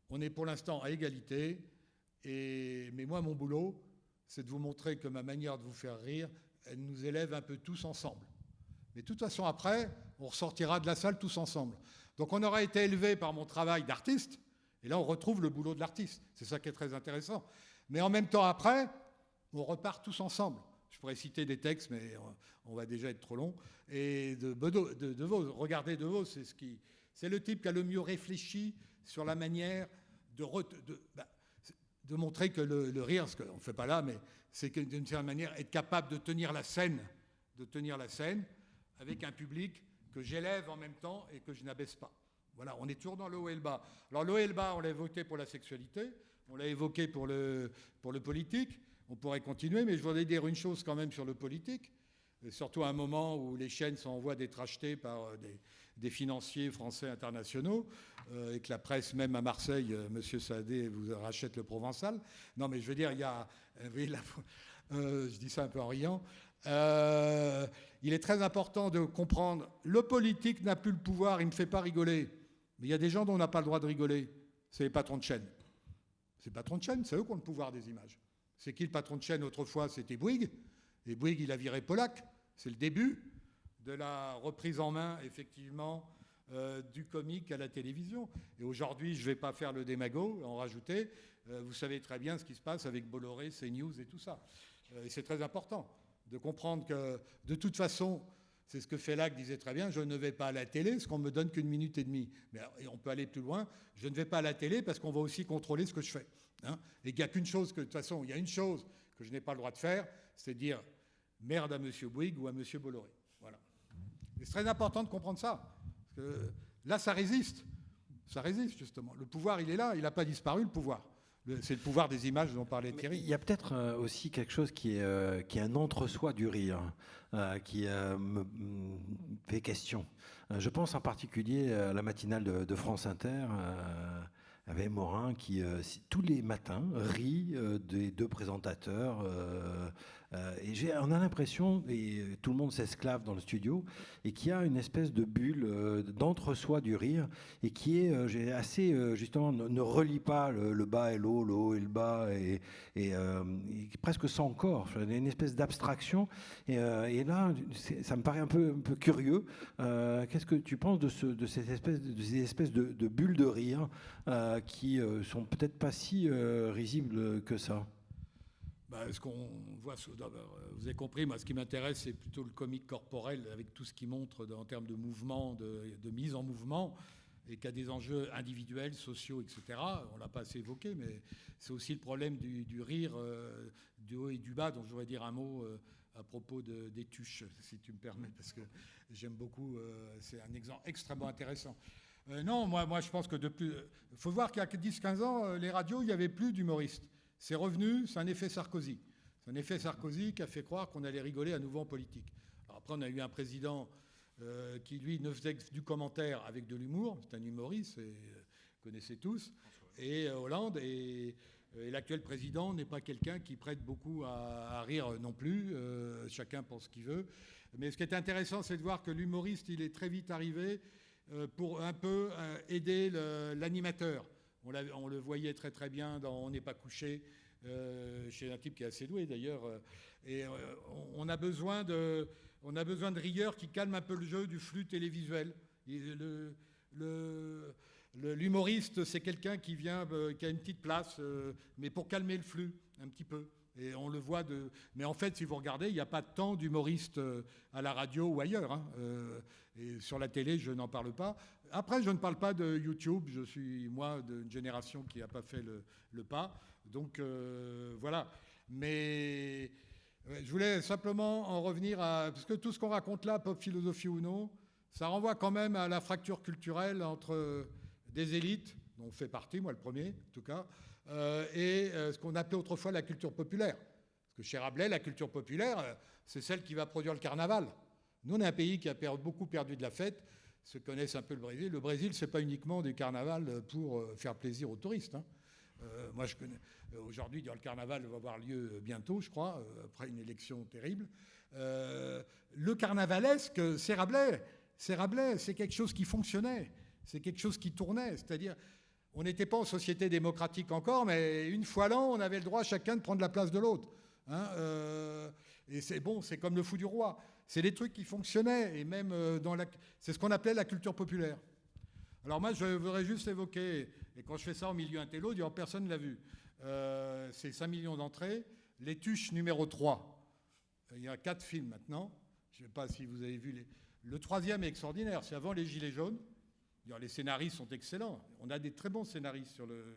on est pour l'instant à égalité. Mais moi, mon boulot, c'est de vous montrer que ma manière de vous faire rire, elle nous élève un peu tous ensemble. Mais de toute façon, après, on ressortira de la salle tous ensemble. Donc on aura été élevé par mon travail d'artiste, et là on retrouve le boulot de l'artiste. C'est ça qui est très intéressant. Mais en même temps après, on repart tous ensemble. Je pourrais citer des textes, mais on va déjà être trop long. Et de Vos, regardez De Vos, c'est le type qui a le mieux réfléchi sur la manière de montrer que le rire, ce qu'on ne fait pas là, mais c'est que d'une certaine manière, être capable de tenir la scène avec un public que j'élève en même temps et que je n'abaisse pas. Voilà, on est toujours dans le haut et le bas. Alors le haut et le bas, on l'a évoqué pour la sexualité, on l'a évoqué pour le politique, on pourrait continuer, mais je voudrais dire une chose quand même sur le politique, et surtout à un moment où les chaînes sont en voie d'être rachetées par des financiers français internationaux, et que la presse, même à Marseille, M. Saadé vous rachète le Provençal. Non, mais je veux dire, il y a... je dis ça un peu en riant. Il est très important de comprendre, le politique n'a plus le pouvoir, il ne fait pas rigoler. Mais il y a des gens dont on n'a pas le droit de rigoler. C'est les patrons de chaîne. C'est les patrons de chaîne, c'est eux qui ont le pouvoir des images. C'est qui le patron de chaîne autrefois? C'était Bouygues. Et Bouygues, il a viré Polac. C'est le début de la reprise en main, effectivement, du comique à la télévision. Et aujourd'hui, je ne vais pas faire le démago, en rajouter. Vous savez très bien ce qui se passe avec Bolloré, CNews et tout ça. Et c'est très important de comprendre que, de toute façon, c'est ce que Fellac disait très bien, je ne vais pas à la télé parce qu'on ne me donne qu'une minute et demie. Mais on peut aller plus loin, je ne vais pas à la télé parce qu'on va aussi contrôler ce que je fais. Et il n'y a qu'une chose que, de toute façon, il y a une chose que je n'ai pas le droit de faire, c'est dire merde à M. Bouygues ou à M. Bolloré. Voilà. Et c'est très important de comprendre ça. Parce que là, ça résiste. Ça résiste, justement. Le pouvoir, il est là, il n'a pas disparu, le pouvoir. C'est le pouvoir des images dont parlait Thierry. Il y a peut-être aussi quelque chose qui est un entre-soi du rire, qui me fait question. Je pense en particulier à la matinale de France Inter, avec Morin qui, tous les matins, rit des deux présentateurs. Et on a l'impression, et tout le monde s'esclave dans le studio, et qu'il y a une espèce de bulle d'entre-soi du rire, et qui est assez, justement, ne relie pas le bas et le haut et le bas, et presque sans corps. Il y a une espèce d'abstraction. Et là, ça me paraît un peu curieux. Qu'est-ce que tu penses de ces espèces de bulles de rire qui sont peut-être pas si risibles que ça? Ce qu'on voit, vous avez compris, moi ce qui m'intéresse c'est plutôt le comique corporel avec tout ce qu'il montre en termes de mouvement, de mise en mouvement, et qui a des enjeux individuels, sociaux, etc. On ne l'a pas assez évoqué, mais c'est aussi le problème du rire, du haut et du bas, dont je voudrais dire un mot à propos des tuches, si tu me permets, parce que j'aime beaucoup, c'est un exemple extrêmement intéressant. Non, moi je pense que depuis... Il faut voir qu'il y a 10-15 ans, les radios, il n'y avait plus d'humoristes. C'est revenu, c'est un effet Sarkozy. C'est un effet Sarkozy qui a fait croire qu'on allait rigoler à nouveau en politique. Alors après, on a eu un président qui, lui, ne faisait que du commentaire avec de l'humour. C'est un humoriste, vous connaissez tous. Et Hollande, et l'actuel président n'est pas quelqu'un qui prête beaucoup à rire non plus. Chacun pense ce qu'il veut. Mais ce qui est intéressant, c'est de voir que l'humoriste, il est très vite arrivé pour un peu aider l'animateur. On le voyait très très bien dans On n'est pas couché, chez un type qui est assez doué d'ailleurs. Et on a besoin de rigueur qui calme un peu le jeu du flux télévisuel. L'humoriste, c'est quelqu'un qui vient, qui a une petite place, mais pour calmer le flux un petit peu. Et on le voit Mais en fait, si vous regardez, il n'y a pas tant d'humoristes à la radio ou ailleurs. Hein. Et sur la télé, je n'en parle pas. Après, je ne parle pas de YouTube. Je suis, moi, d'une génération qui n'a pas fait le pas. Donc, voilà. Mais je voulais simplement en revenir à... Parce que tout ce qu'on raconte là, pop philosophie ou non, ça renvoie quand même à la fracture culturelle entre des élites, dont on fait partie, moi le premier, en tout cas, et ce qu'on appelait autrefois la culture populaire. Parce que chez Rabelais, la culture populaire, c'est celle qui va produire le carnaval. Nous, on est un pays qui a beaucoup perdu de la fête. Ceux qui connaissent un peu le Brésil. Le Brésil, c'est pas uniquement du carnaval pour faire plaisir aux touristes. Hein. Moi, je connais. Aujourd'hui, le carnaval va avoir lieu bientôt, je crois, après une élection terrible. Le carnavalesque, c'est Rabelais. C'est Rabelais. C'est quelque chose qui fonctionnait. C'est quelque chose qui tournait. C'est-à-dire, on n'était pas en société démocratique encore, mais une fois l'an, on avait le droit chacun de prendre la place de l'autre. Hein, et c'est bon, c'est comme le fou du roi. C'est des trucs qui fonctionnaient, et même c'est ce qu'on appelait la culture populaire. Alors moi, je voudrais juste évoquer, et quand je fais ça au milieu intello, personne ne l'a vu. C'est 5 millions d'entrées. Les Tuches numéro 3. Il y a 4 films maintenant. Je ne sais pas si vous avez vu. Le 3e est extraordinaire. C'est avant les Gilets jaunes. Les scénaristes sont excellents. On a des très bons scénaristes sur le...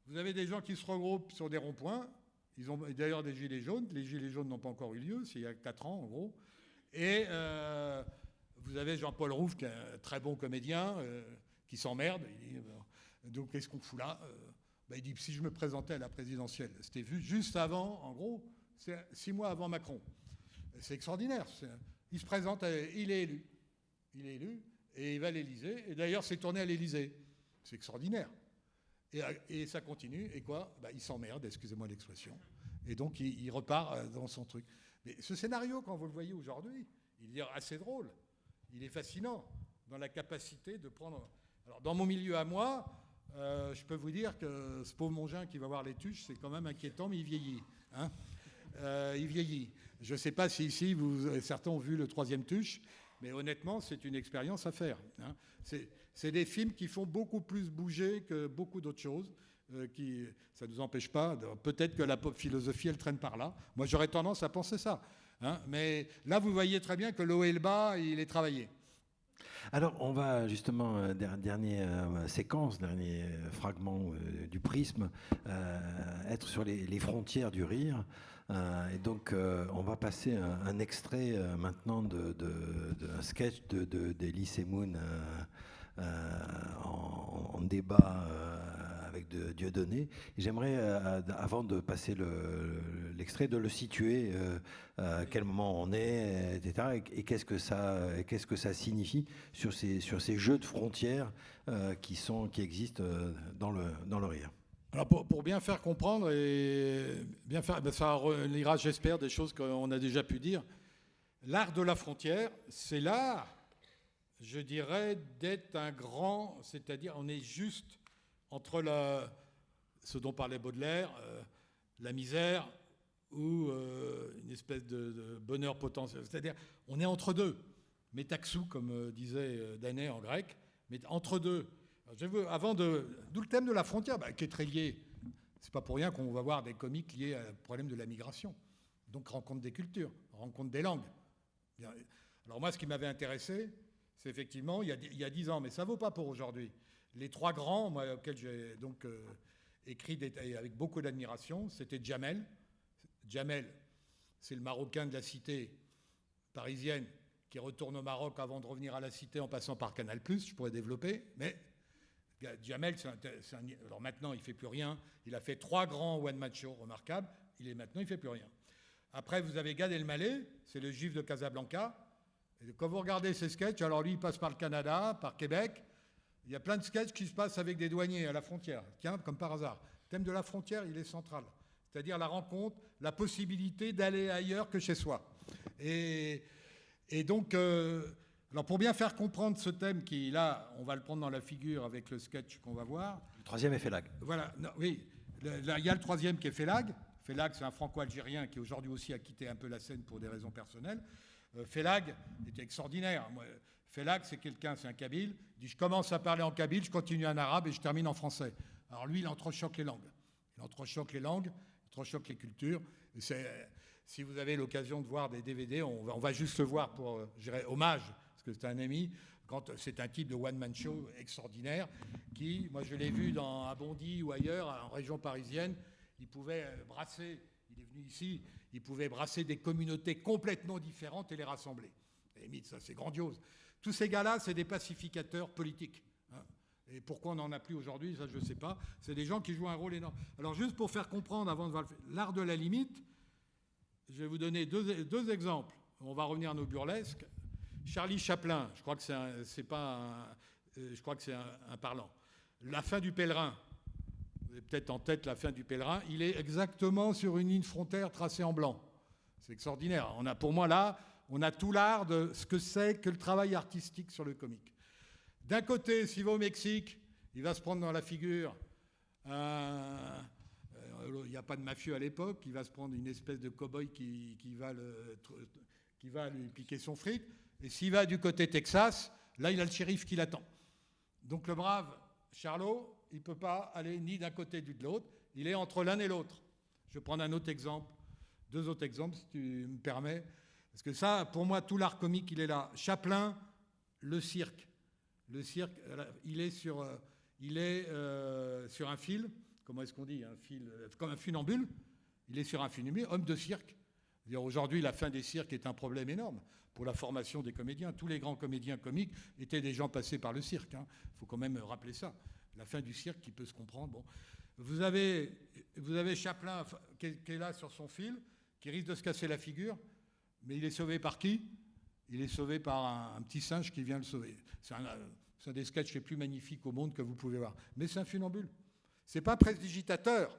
vous avez des gens qui se regroupent sur des ronds-points. Ils ont d'ailleurs des gilets jaunes. Les gilets jaunes n'ont pas encore eu lieu. C'est il y a 4 ans, en gros. Et vous avez Jean-Paul Rouve, qui est un très bon comédien, qui s'emmerde. Il dit, donc, qu'est-ce qu'on fout là Il dit, si je me présentais à la présidentielle. C'était vu juste avant, en gros, c'est 6 mois avant Macron. C'est extraordinaire. Il se présente, il est élu. Il est élu et il va à l'Élysée. Et d'ailleurs, c'est tourné à l'Élysée. C'est extraordinaire. Et ça continue. Et quoi ? Il s'emmerde, excusez-moi l'expression. Et donc, il repart dans son truc. Mais ce scénario, quand vous le voyez aujourd'hui, il est assez drôle. Il est fascinant dans la capacité de prendre... Alors, dans mon milieu à moi, je peux vous dire que ce pauvre Mongin qui va voir les Tuches, c'est quand même inquiétant, mais il vieillit. Hein, il vieillit. Je ne sais pas si ici, certains ont vu le 3e Tuche, mais honnêtement, c'est une expérience à faire. Hein. C'est des films qui font beaucoup plus bouger que beaucoup d'autres choses. Ça ne nous empêche pas. Peut-être que la pop philosophie, elle traîne par là. Moi, j'aurais tendance à penser ça. Hein. Mais là, vous voyez très bien que le haut et le bas, il est travaillé. Alors, on va justement, dernière séquence, dernier fragment du prisme, être sur les frontières du rire. Et donc, on va passer un extrait maintenant d'un sketch d'Elie Semoun en débat avec Dieudonné. Et j'aimerais, avant de passer l'extrait, de le situer, à quel moment on est, etc. Et qu'est-ce que ça signifie sur ces jeux de frontières qui existent dans le rire. Alors pour bien faire comprendre et bien faire, ça relira, j'espère, des choses qu'on a déjà pu dire. L'art de la frontière, c'est l'art, je dirais, d'être un grand, c'est-à-dire on est juste entre ce dont parlait Baudelaire, la misère ou une espèce de bonheur potentiel. C'est-à-dire on est entre deux, métaxou comme disait Danet en grec, mais entre deux. D'où le thème de la frontière, qui est très lié. C'est pas pour rien qu'on va voir des comiques liés au problème de la migration. Donc rencontre des cultures, rencontre des langues. Alors moi, ce qui m'avait intéressé, c'est effectivement, il y a 10 ans, mais ça vaut pas pour aujourd'hui. Les 3 grands, moi, auxquels j'ai donc écrit avec beaucoup d'admiration, c'était Jamel. Jamel, c'est le Marocain de la cité parisienne qui retourne au Maroc avant de revenir à la cité en passant par Canal+, je pourrais développer, mais... Jamel, alors maintenant, il ne fait plus rien. Il a fait 3 grands one-man shows remarquables. Maintenant, il ne fait plus rien. Après, vous avez Gad Elmaleh, c'est le juif de Casablanca. Et quand vous regardez ses sketchs, alors lui, il passe par le Canada, par Québec. Il y a plein de sketchs qui se passent avec des douaniers à la frontière. Tiens, comme par hasard. Le thème de la frontière, il est central. C'est-à-dire la rencontre, la possibilité d'aller ailleurs que chez soi. Et Et donc, alors pour bien faire comprendre ce thème qui, là, on va le prendre dans la figure avec le sketch qu'on va voir. Le troisième est Félag. Voilà, non, oui. Là, il y a le troisième qui est Félag. Félag, c'est un franco-algérien qui aujourd'hui aussi a quitté un peu la scène pour des raisons personnelles. Félag était extraordinaire. Moi, Félag, c'est quelqu'un, c'est un kabyle. Il dit, je commence à parler en kabyle, je continue en arabe et je termine en français. Alors lui, il entrechoque les langues. Il entrechoque les langues, il entrechoque les cultures. Et si vous avez l'occasion de voir des DVD, on va juste le voir pour, je dirais, hommage, parce que c'est un ami. C'est un type de one-man show extraordinaire qui, moi je l'ai vu à Bondy ou ailleurs, en région parisienne, il pouvait brasser, il est venu ici, il pouvait brasser des communautés complètement différentes et les rassembler. Et limite, ça c'est grandiose. Tous ces gars-là, c'est des pacificateurs politiques. Hein. Et pourquoi on n'en a plus aujourd'hui, ça je ne sais pas. C'est des gens qui jouent un rôle énorme. Alors juste pour faire comprendre, avant de voir l'art de la limite, je vais vous donner deux exemples. On va revenir à nos burlesques. Charlie Chaplin, je crois que c'est un parlant. La fin du pèlerin, vous avez peut-être en tête la fin du pèlerin, il est exactement sur une ligne frontière tracée en blanc. C'est extraordinaire. Pour moi, là, on a tout l'art de ce que c'est que le travail artistique sur le comique. D'un côté, s'il va au Mexique, il va se prendre dans la figure il n'y a pas de mafieux à l'époque, il va se prendre une espèce de cow-boy qui va lui piquer son fric. Et s'il va du côté Texas, là, il a le shérif qui l'attend. Donc le brave Charlot, il ne peut pas aller ni d'un côté ni de l'autre. Il est entre l'un et l'autre. Je vais prendre un autre exemple, deux autres exemples, si tu me permets. Parce que ça, pour moi, tout l'art comique, il est là. Chaplin, le cirque. Le cirque, il est sur un fil. Comment est-ce qu'on dit un fil, comme un funambule. Il est sur un funambule, homme de cirque. Aujourd'hui, la fin des cirques est un problème énorme pour la formation des comédiens. Tous les grands comédiens comiques étaient des gens passés par le cirque. Il faut quand même rappeler ça. La fin du cirque qui peut se comprendre. Bon. Vous avez Chaplin qui est là sur son fil, qui risque de se casser la figure, mais il est sauvé par qui ? Il est sauvé par un petit singe qui vient le sauver. C'est un des sketchs les plus magnifiques au monde que vous pouvez voir. Mais c'est un funambule. C'est pas un prestidigitateur,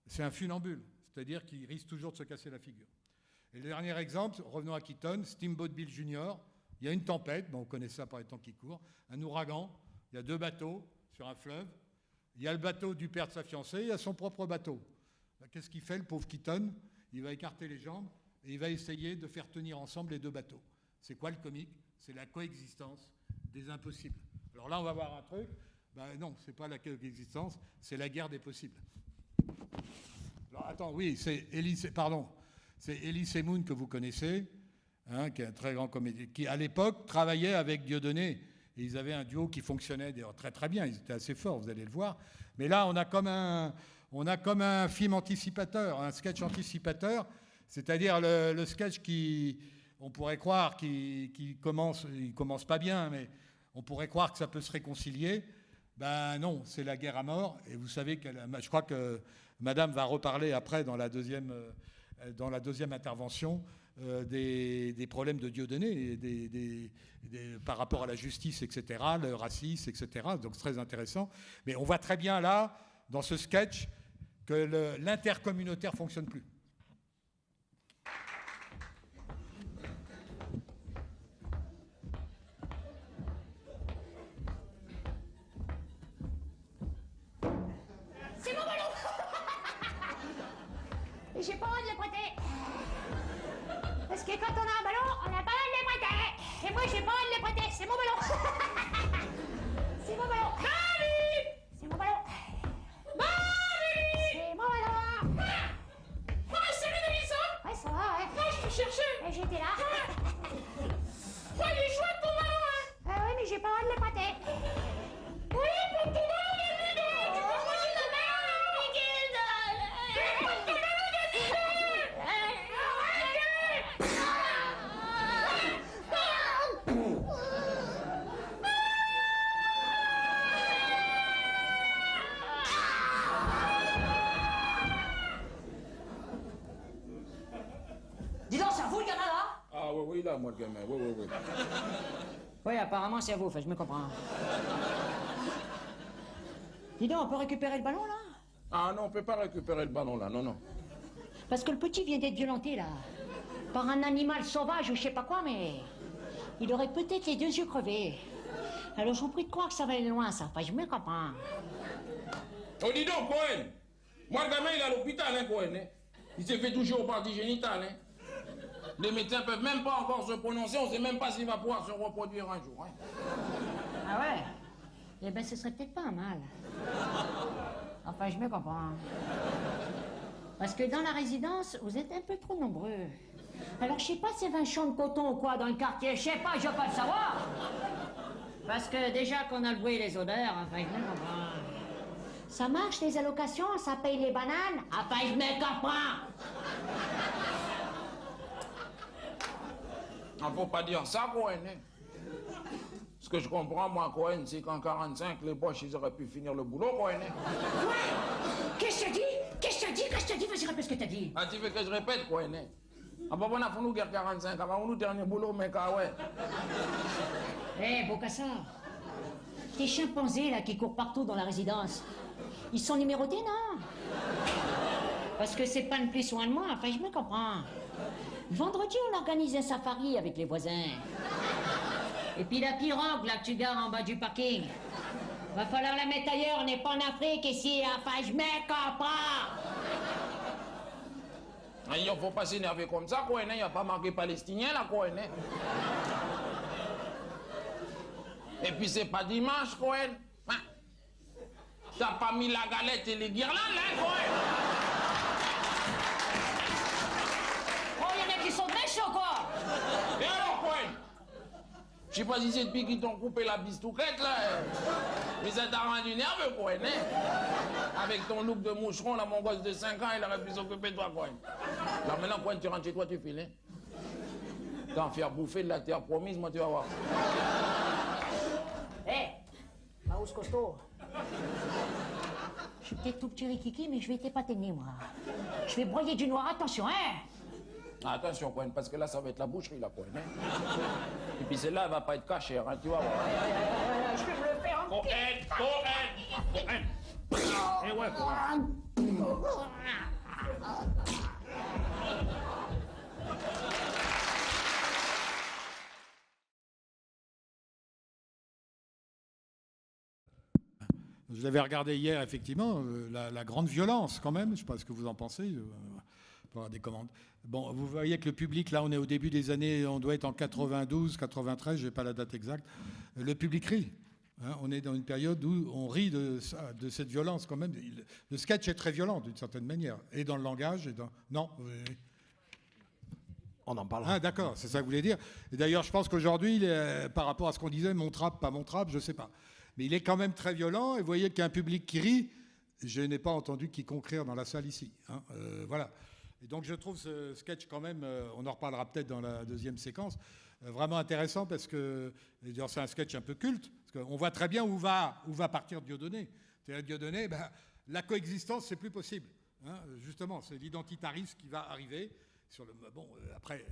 c'est un funambule. C'est-à-dire qu'il risque toujours de se casser la figure. Et le dernier exemple, revenons à Keaton, Steamboat Bill Jr. Il y a une tempête, on connaît ça par les temps qui courent, un ouragan, il y a deux bateaux sur un fleuve, il y a le bateau du père de sa fiancée, il y a son propre bateau. Qu'est-ce qu'il fait, le pauvre Keaton ? Il va écarter les jambes et il va essayer de faire tenir ensemble les deux bateaux. C'est quoi le comique ? C'est la coexistence des impossibles. Alors là, on va voir un truc. Non, c'est pas la coexistence, c'est la guerre des possibles. Alors, attends, oui, c'est Elie Semoun que vous connaissez, qui est un très grand comédien, qui à l'époque travaillait avec Dieudonné. Et ils avaient un duo qui fonctionnait très très bien, ils étaient assez forts, vous allez le voir. Mais là, on a comme un film anticipateur, un sketch anticipateur, c'est-à-dire le sketch qui, on pourrait croire, il commence pas bien, mais on pourrait croire que ça peut se réconcilier. Ben non, c'est la guerre à mort. Et vous savez je crois que Madame va reparler après dans la deuxième intervention des problèmes de Dieudonné, par rapport à la justice, etc., le racisme, etc. Donc c'est très intéressant. Mais on voit très bien là, dans ce sketch, que l'intercommunautaire ne fonctionne plus. C'est mon ballon. Et j'ai pas le droit de le prêter. Parce que quand on a un ballon, on n'a pas le droit de le prêter. Et moi, j'ai pas le droit de le prêter. C'est mon ballon. C'est mon ballon. Marie. C'est mon ballon. Marie. C'est mon ballon. Ah, salut Mélissa. Ouais, ça va, ouais. Ah, je te cherchais. Et j'étais là. Ouais, il est chouette ton ballon, hein. Ah ouais, mais j'ai pas le droit de le prêter. Oui, pour ton ballon, il est vide. Tu peux prendre le ballon. Dis donc, c'est à vous le gamin là? Ah oui, là, moi le gamin, oui. Oui, apparemment c'est à vous, enfin je me comprends. Dis donc, on peut récupérer le ballon là? Ah non, on peut pas récupérer le ballon là, non. Parce que le petit vient d'être violenté là. par un animal sauvage ou je sais pas quoi, mais il aurait peut-être les 2 yeux crevés. Alors j'en prie de croire que ça va aller loin, ça. Enfin, je me comprends. Oh, dis donc, Cohen. Moi, le gamin, il est à l'hôpital, hein, Cohen. Hein. Il s'est fait toucher aux parties génitales, hein. Les médecins peuvent même pas encore se prononcer, on sait même pas s'il va pouvoir se reproduire un jour, hein. Ah ouais? Eh ben, ce serait peut-être pas mal. Enfin, je me comprends. Parce que dans la résidence, vous êtes un peu trop nombreux. Alors, je sais pas s'il y avait un champ de coton ou quoi dans le quartier. Je sais pas, je veux pas le savoir. Parce que déjà qu'on a le bruit et les odeurs, enfin, je me comprends. Ça marche, les allocations? Ça paye les bananes? Enfin, je me comprends. Ah, faut pas dire ça, Cohen, hein. Ce que je comprends, moi, Cohen, c'est qu'en 45, les Boches, ils auraient pu finir le boulot, Cohen, hein. Quoi? Qu'est-ce que tu dis? Qu'est-ce que tu dis? Qu'est-ce que tu dis? Vas-y, répète ce que t'as dit. Ah, tu veux que je répète, Cohen, hein. Ah, bah, on a fait nous guerre 45, avant nous dernier boulot, mais ouais. Eh, Bokassa, tes chimpanzés, là, qui courent partout dans la résidence, ils sont numérotés, non? Parce que c'est pas le plus soin de moi, enfin, je me comprends. Vendredi, on organise un safari avec les voisins. Et puis la pirogue, là, que tu gares en bas du parking. Va falloir la mettre ailleurs, on n'est pas en Afrique ici, enfin, je me comprends. Ah, il faut pas s'énerver comme ça, Cohen, hein. Il n'y a pas marqué palestinien, là, Cohen, hein. Et puis c'est pas dimanche, Cohen. Hein? T'as pas mis la galette et les guirlandes, hein, Cohen? Oh, il y en a qui sont méchants, quoi. Et alors, Cohen? Je sais pas si c'est depuis qu'ils t'ont coupé la bistouquette, là. Mais ça t'a rendu nerveux, Cohen, hein? Avec ton look de moucheron, là, mon gosse de 5 ans, il aurait pu s'occuper de toi, Cohen. Alors maintenant, Cohen, tu rentres chez toi, tu files, hein? T'en faire bouffer de la terre promise, moi, tu vas voir. Hé, Maous costaud. Je suis peut-être tout petit rikiki, mais je vais t'épater, moi. Je vais broyer du noir, attention, hein? Ah, attention, Cohen, parce que là, ça va être la boucherie, là, Cohen, hein? Et puis celle-là, elle va pas être cachée, hein, tu vas voir. Je vais me le faire en Cohen! Eh ouais, Cohen. Je l'avais regardé hier, effectivement, la grande violence quand même, je ne sais pas ce que vous en pensez, pour avoir des commandes. Bon, vous voyez que le public, là on est au début des années, on doit être en 92, 93, je n'ai pas la date exacte, le public rit. Hein, on est dans une période où on rit de cette violence quand même. Le sketch est très violent d'une certaine manière, et dans le langage, et dans... Non On en parlera. Ah d'accord, c'est ça que vous voulez dire. Et d'ailleurs, je pense qu'aujourd'hui, par rapport à ce qu'on disait, mon trap, pas mon trap, je ne sais pas. Mais il est quand même très violent, et vous voyez qu'il y a un public qui rit. Je n'ai pas entendu quiconque rire dans la salle ici. Hein, voilà. Et donc je trouve ce sketch quand même, on en reparlera peut-être dans la deuxième séquence, vraiment intéressant parce que c'est un sketch un peu culte. Parce qu'on voit très bien où va partir Dieudonné. C'est-à-dire Dieudonné, la coexistence, c'est plus possible. Hein, justement, c'est l'identitarisme qui va arriver. Après,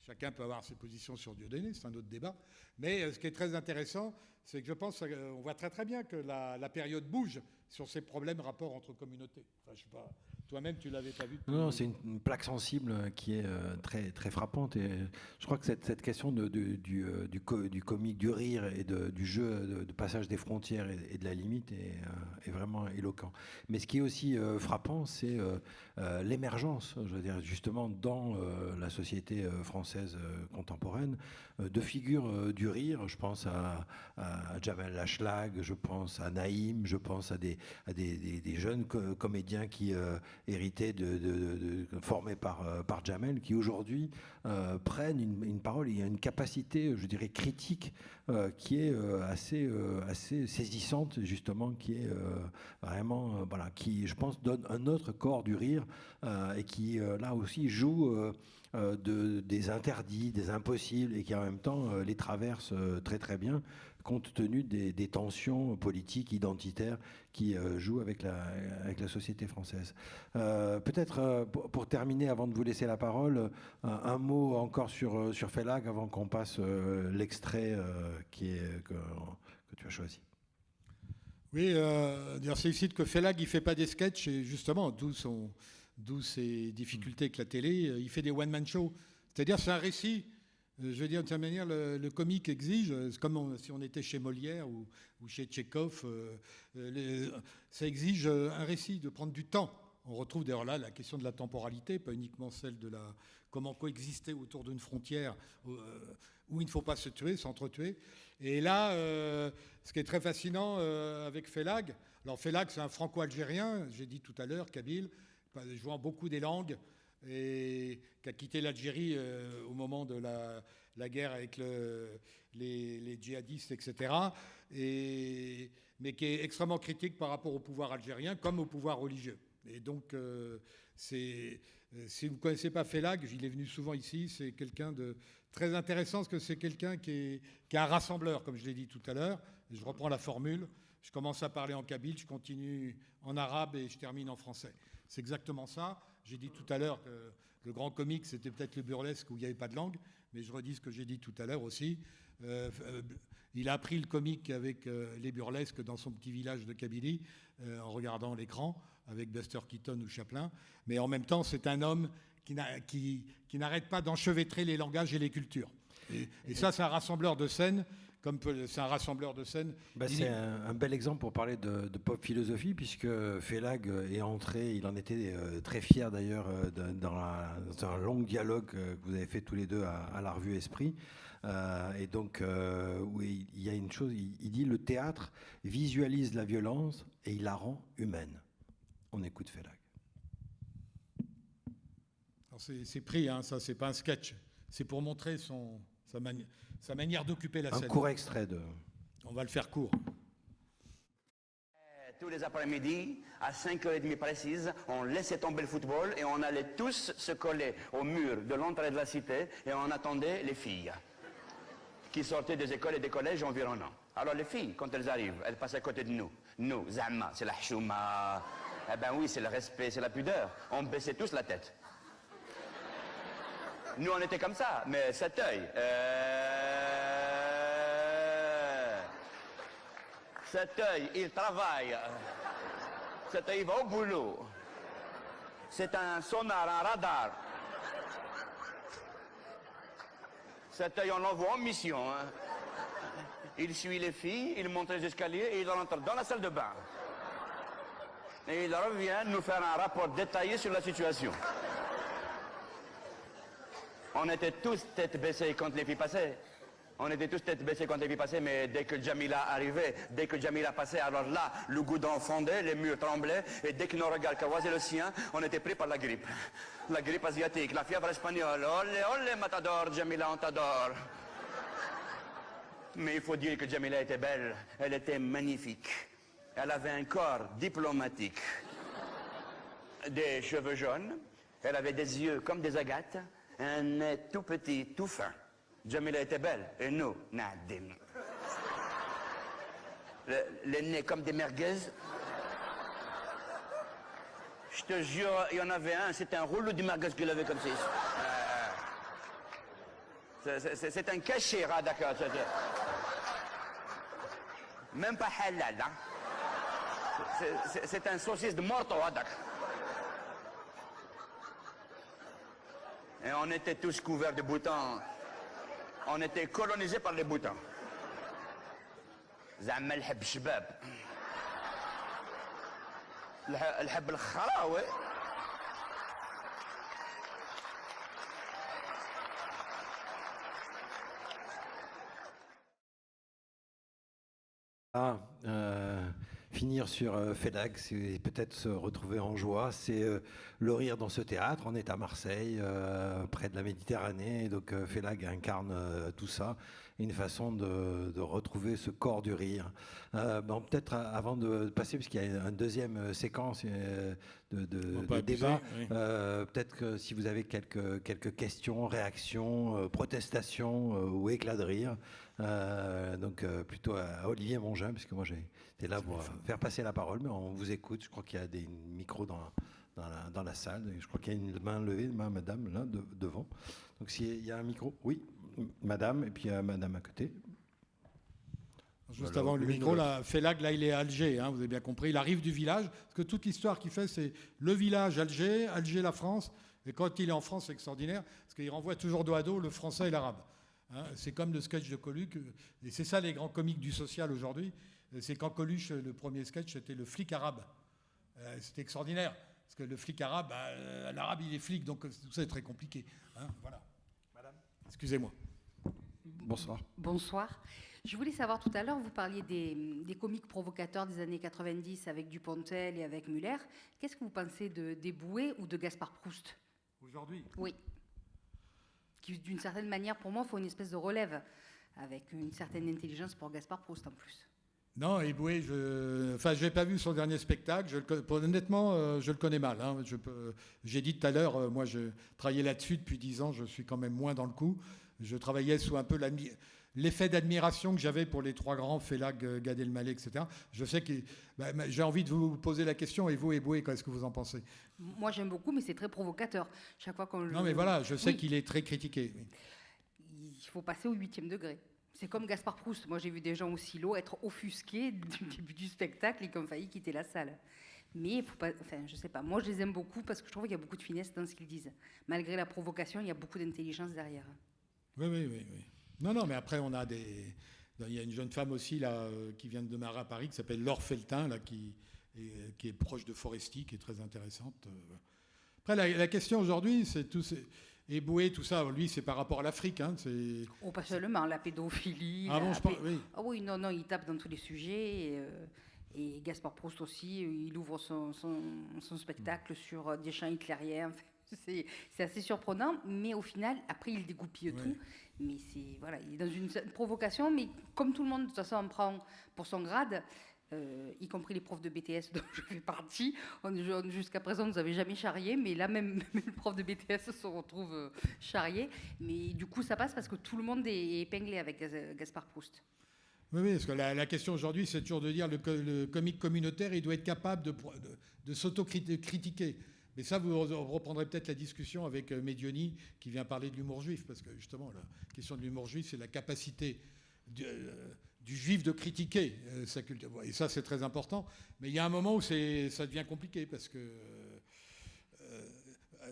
chacun peut avoir ses positions sur Dieudonné, c'est un autre débat. Mais ce qui est très intéressant, c'est que je pense qu'on voit très très bien que la période bouge sur ces problèmes, rapports entre communautés. Enfin, je sais pas, toi-même tu l'avais pas vu. Non, c'est une plaque sensible qui est très très frappante. Et je crois que cette question du comique, du rire et du jeu de passage des frontières et de la limite est vraiment éloquent. Mais ce qui est aussi frappant, c'est l'émergence, je veux dire, justement dans la société française contemporaine, de figures du rire. Je pense à Jamel Lachlag, je pense à Naïm, je pense à des jeunes comédiens qui héritaient formés par Jamel, qui aujourd'hui prennent une parole. Il y a une capacité, je dirais, critique qui est assez saisissante, justement, qui est vraiment, qui, je pense, donne un autre corps du rire et qui, là aussi, joue des interdits, des impossibles, et qui en même temps les traverse très très bien, compte tenu des tensions politiques, identitaires qui jouent avec la société française. Peut-être pour terminer, avant de vous laisser la parole, un mot encore sur Félag, avant qu'on passe l'extrait que tu as choisi. Oui, c'est ici que Félag, il ne fait pas des sketchs, et justement, d'où ses difficultés avec la télé. Il fait des one-man shows. C'est-à-dire, c'est un récit. Je veux dire, de cette manière, le comique exige, c'est comme si on était chez Molière ou chez Tchekhov, ça exige un récit, de prendre du temps. On retrouve d'ailleurs là la question de la temporalité, pas uniquement celle de comment coexister autour d'une frontière où il ne faut pas se tuer, s'entretuer. Et là, ce qui est très fascinant avec Félag, alors Félag, c'est un franco-algérien, j'ai dit tout à l'heure, kabyle, jouant beaucoup des langues, et qui a quitté l'Algérie au moment de la guerre avec les djihadistes, etc. Mais qui est extrêmement critique par rapport au pouvoir algérien comme au pouvoir religieux. Et donc, si vous ne connaissez pas Félag, il est venu souvent ici, c'est quelqu'un de très intéressant, parce que c'est quelqu'un qui est un rassembleur, comme je l'ai dit tout à l'heure. Je reprends la formule, je commence à parler en kabyle, je continue en arabe et je termine en français. C'est exactement ça. J'ai dit tout à l'heure que le grand comique, c'était peut-être le burlesque où il n'y avait pas de langue, mais je redis ce que j'ai dit tout à l'heure aussi. Il a appris le comique avec les burlesques dans son petit village de Kabylie, en regardant l'écran, avec Buster Keaton ou Chaplin. Mais en même temps, c'est un homme qui n'arrête pas d'enchevêtrer les langages et les cultures. Et ça, c'est un rassembleur de scène. C'est un rassembleur de scène. C'est un bel exemple pour parler de pop philosophie, puisque Félag est entré, il en était très fier d'ailleurs dans un long dialogue que vous avez fait tous les deux à la revue Esprit. Et donc, où il y a une chose, il dit: le théâtre visualise la violence et il la rend humaine. On écoute Félag. C'est pris, hein, ça, c'est pas un sketch. C'est pour montrer sa manière d'occuper la scène. Un court extrait de... On va le faire court. Tous les après-midi, à 5h30 précises, on laissait tomber le football et on allait tous se coller au mur de l'entrée de la cité et on attendait les filles qui sortaient des écoles et des collèges environnants. Alors les filles, quand elles arrivent, elles passent à côté de nous. Nous, Zama, c'est la chouma. Eh ben oui, c'est le respect, c'est la pudeur. On baissait tous la tête. Nous, on était comme ça, mais cet œil... Cet œil, il travaille. Cet œil, il va au boulot. C'est un sonar, un radar. Cet œil, on l'envoie en mission. Hein. Il suit les filles, il monte les escaliers et il rentre dans la salle de bain. Et il revient nous faire un rapport détaillé sur la situation. On était tous tête baissée quand les filles passaient. On était tous tête baissée quand les filles passaient, mais dès que Jamila arrivait, dès que Jamila passait, alors là, le goudron fondait, les murs tremblaient, et dès que nos regards croisaient le sien, on était pris par la grippe. La grippe asiatique, la fièvre espagnole. Olé, olé, matador, Jamila, on t'adore. Mais il faut dire que Jamila était belle, elle était magnifique. Elle avait un corps diplomatique. Des cheveux jaunes, elle avait des yeux comme des agates, un nez tout petit, tout fin. Jamila était belle, et nous, nadim. Les nez comme des merguez. Je te jure, il y en avait un, c'était un rouleau de merguez qu'il avait comme ça. C'est un cachet, d'accord. Même pas halal, hein. C'est un saucisse de morto, d'accord. Et on était tous couverts de boutons. On était colonisés par les boutons. زعما الحب شباب. الحب الخراوي. Finir sur Félag, c'est peut-être se retrouver en joie, c'est le rire dans ce théâtre. On est à Marseille, près de la Méditerranée, donc Félag incarne tout ça, une façon de retrouver ce corps du rire. Bon, peut-être avant de passer, parce qu'il y a une deuxième séquence de débat, oui. Peut-être que si vous avez quelques questions, réactions, protestations ou éclats de rire, donc plutôt à Olivier Mongin, parce que moi j'étais là pour faire passer la parole, mais on vous écoute. Je crois qu'il y a des micros dans la salle. Je crois qu'il y a une main levée, madame, là, devant. Donc s'il y a un micro, oui, madame, et puis il y a madame à côté. Juste avant le micro, là, Félag, là, il est à Alger, hein, vous avez bien compris. Il arrive du village, parce que toute l'histoire qu'il fait, c'est le village, Alger, la France, Et quand il est en France, c'est extraordinaire, parce qu'il renvoie toujours dos à dos le français et l'arabe. Hein, c'est comme le sketch de Coluche, et c'est ça les grands comiques du social aujourd'hui. C'est quand Coluche, le premier sketch, c'était le flic arabe. C'était extraordinaire, parce que le flic arabe, l'arabe il est flic, donc tout ça est très compliqué. Hein, voilà. Madame, excusez-moi. Bonsoir. Bonsoir. Je voulais savoir, tout à l'heure, vous parliez des comiques provocateurs des années 90 avec Dupontel et avec Muller. Qu'est-ce que vous pensez des Bouet ou de Gaspard Proust? Aujourd'hui? Oui. Qui, d'une certaine manière, pour moi, font une espèce de relève, avec une certaine intelligence pour Gaspard Proust en plus. Non, Eboué, je n'ai pas vu son dernier spectacle. Honnêtement, je le connais mal. Hein. J'ai dit tout à l'heure, moi, je travaillais là-dessus depuis 10 ans. Je suis quand même moins dans le coup. Je travaillais sous un peu l'effet d'admiration que j'avais pour les trois grands, Félac, Gad Elmaleh, etc. Je sais que j'ai envie de vous poser la question. Et vous, Eboué, qu'est-ce que vous en pensez? Moi, j'aime beaucoup, mais c'est très provocateur. Chaque fois qu'on Non, mais voilà, je sais qu'il est très critiqué. Oui. Il faut passer au 8e degré. C'est comme Gaspard Proust. Moi, j'ai vu des gens au silo être offusqués du début du spectacle et qui ont failli quitter la salle. Mais il faut pas, enfin, je sais pas. Moi, je les aime beaucoup parce que je trouve qu'il y a beaucoup de finesse dans ce qu'ils disent. Malgré la provocation, il y a beaucoup d'intelligence derrière. Oui. Non, mais après, il y a une jeune femme aussi là qui vient de démarrer à Paris qui s'appelle Laure Feltin là qui est proche de Foresti, qui est très intéressante. Après, la question aujourd'hui, c'est tout. Eboué, tout ça, lui, c'est par rapport à l'Afrique. Hein, pas seulement, la pédophilie. Ah bon, je pense, oui. Ah oui, non, il tape dans tous les sujets. Et Gaspard Proust aussi, il ouvre son spectacle sur des chants hitlériens. C'est assez surprenant, mais au final, après, il dégoupille tout. Mais voilà, il est dans une provocation, mais comme tout le monde, de toute façon, en prend pour son grade. Y compris les profs de BTS dont je fais partie. Jusqu'à présent, on ne nous avait jamais charrié, mais là, même les profs de BTS se retrouvent charriés. Mais du coup, ça passe parce que tout le monde est épinglé avec Gaspard Proust. Oui, parce que la question aujourd'hui, c'est toujours de dire le comique communautaire, il doit être capable de s'auto-critiquer. Mais ça, vous reprendrez peut-être la discussion avec Medioni, qui vient parler de l'humour juif, parce que justement, la question de l'humour juif, c'est la capacité du juif de critiquer sa culture. Et ça, c'est très important. Mais il y a un moment où ça devient compliqué, parce que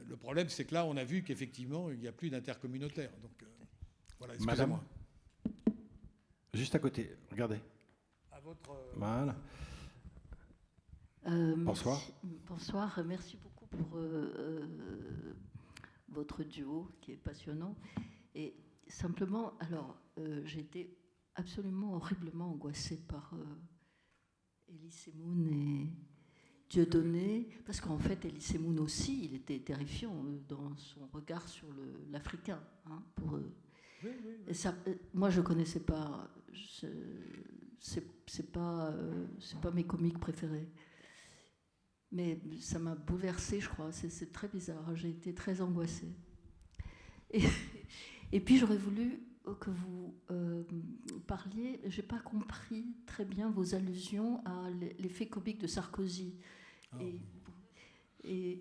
le problème, c'est que là, on a vu qu'effectivement, il n'y a plus d'intercommunautaire. Donc, voilà, excusez-moi. Juste à côté, regardez. À votre... Voilà. Bonsoir. Bonsoir, merci beaucoup pour votre duo qui est passionnant. Et simplement, alors, j'ai été absolument horriblement angoissée par Elie Semoun et Dieudonné, parce qu'en fait, Elie Semoun aussi, il était terrifiant dans son regard sur l'Africain. Hein, oui. Et ça, moi, je ne connaissais pas, c'est pas mes comiques préférés. Mais ça m'a bouleversée, je crois. C'est très bizarre. J'ai été très angoissée. Et puis, j'aurais voulu que vous parliez. Je n'ai pas compris très bien vos allusions à l'effet comique de Sarkozy. Oh. Et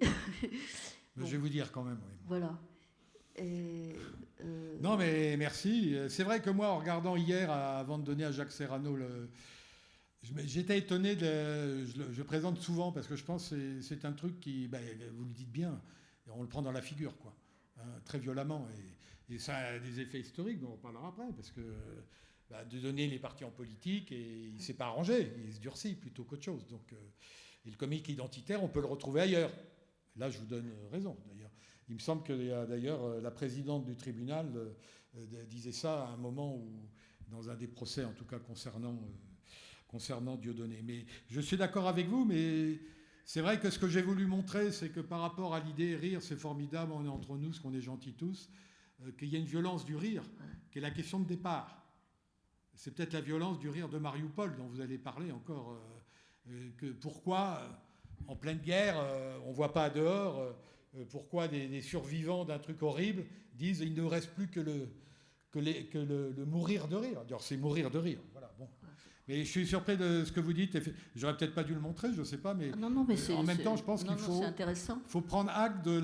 bon. Je vais vous dire quand même. Oui. Voilà. Non, mais merci. C'est vrai que moi, en regardant hier, avant de donner à Jacques Serrano j'étais étonné, je présente souvent parce que je pense que c'est un truc qui, vous le dites bien, on le prend dans la figure, quoi, hein, très violemment. Et ça a des effets historiques dont on parlera après, parce que de donner les partis en politique, et il ne s'est pas arrangé, il se durcit plutôt qu'autre chose. Donc, et le comique identitaire, on peut le retrouver ailleurs. Là, je vous donne raison, d'ailleurs. Il me semble que, d'ailleurs, la présidente du tribunal disait ça à un moment où, dans un des procès, en tout cas concernant Dieudonné. Mais je suis d'accord avec vous, mais c'est vrai que ce que j'ai voulu montrer, c'est que par rapport à l'idée rire, c'est formidable, on est entre nous, parce qu'on est gentils tous, qu'il y a une violence du rire, qui est la question de départ. C'est peut-être la violence du rire de Mariupol, dont vous allez parler encore. Que pourquoi, en pleine guerre, on ne voit pas dehors, pourquoi des survivants d'un truc horrible disent il ne reste plus que le mourir de rire. Alors, c'est mourir de rire. Voilà, bon. Mais je suis surpris de ce que vous dites. J'aurais peut-être pas dû le montrer, je ne sais pas, mais, en même temps, je pense qu'il faut prendre acte de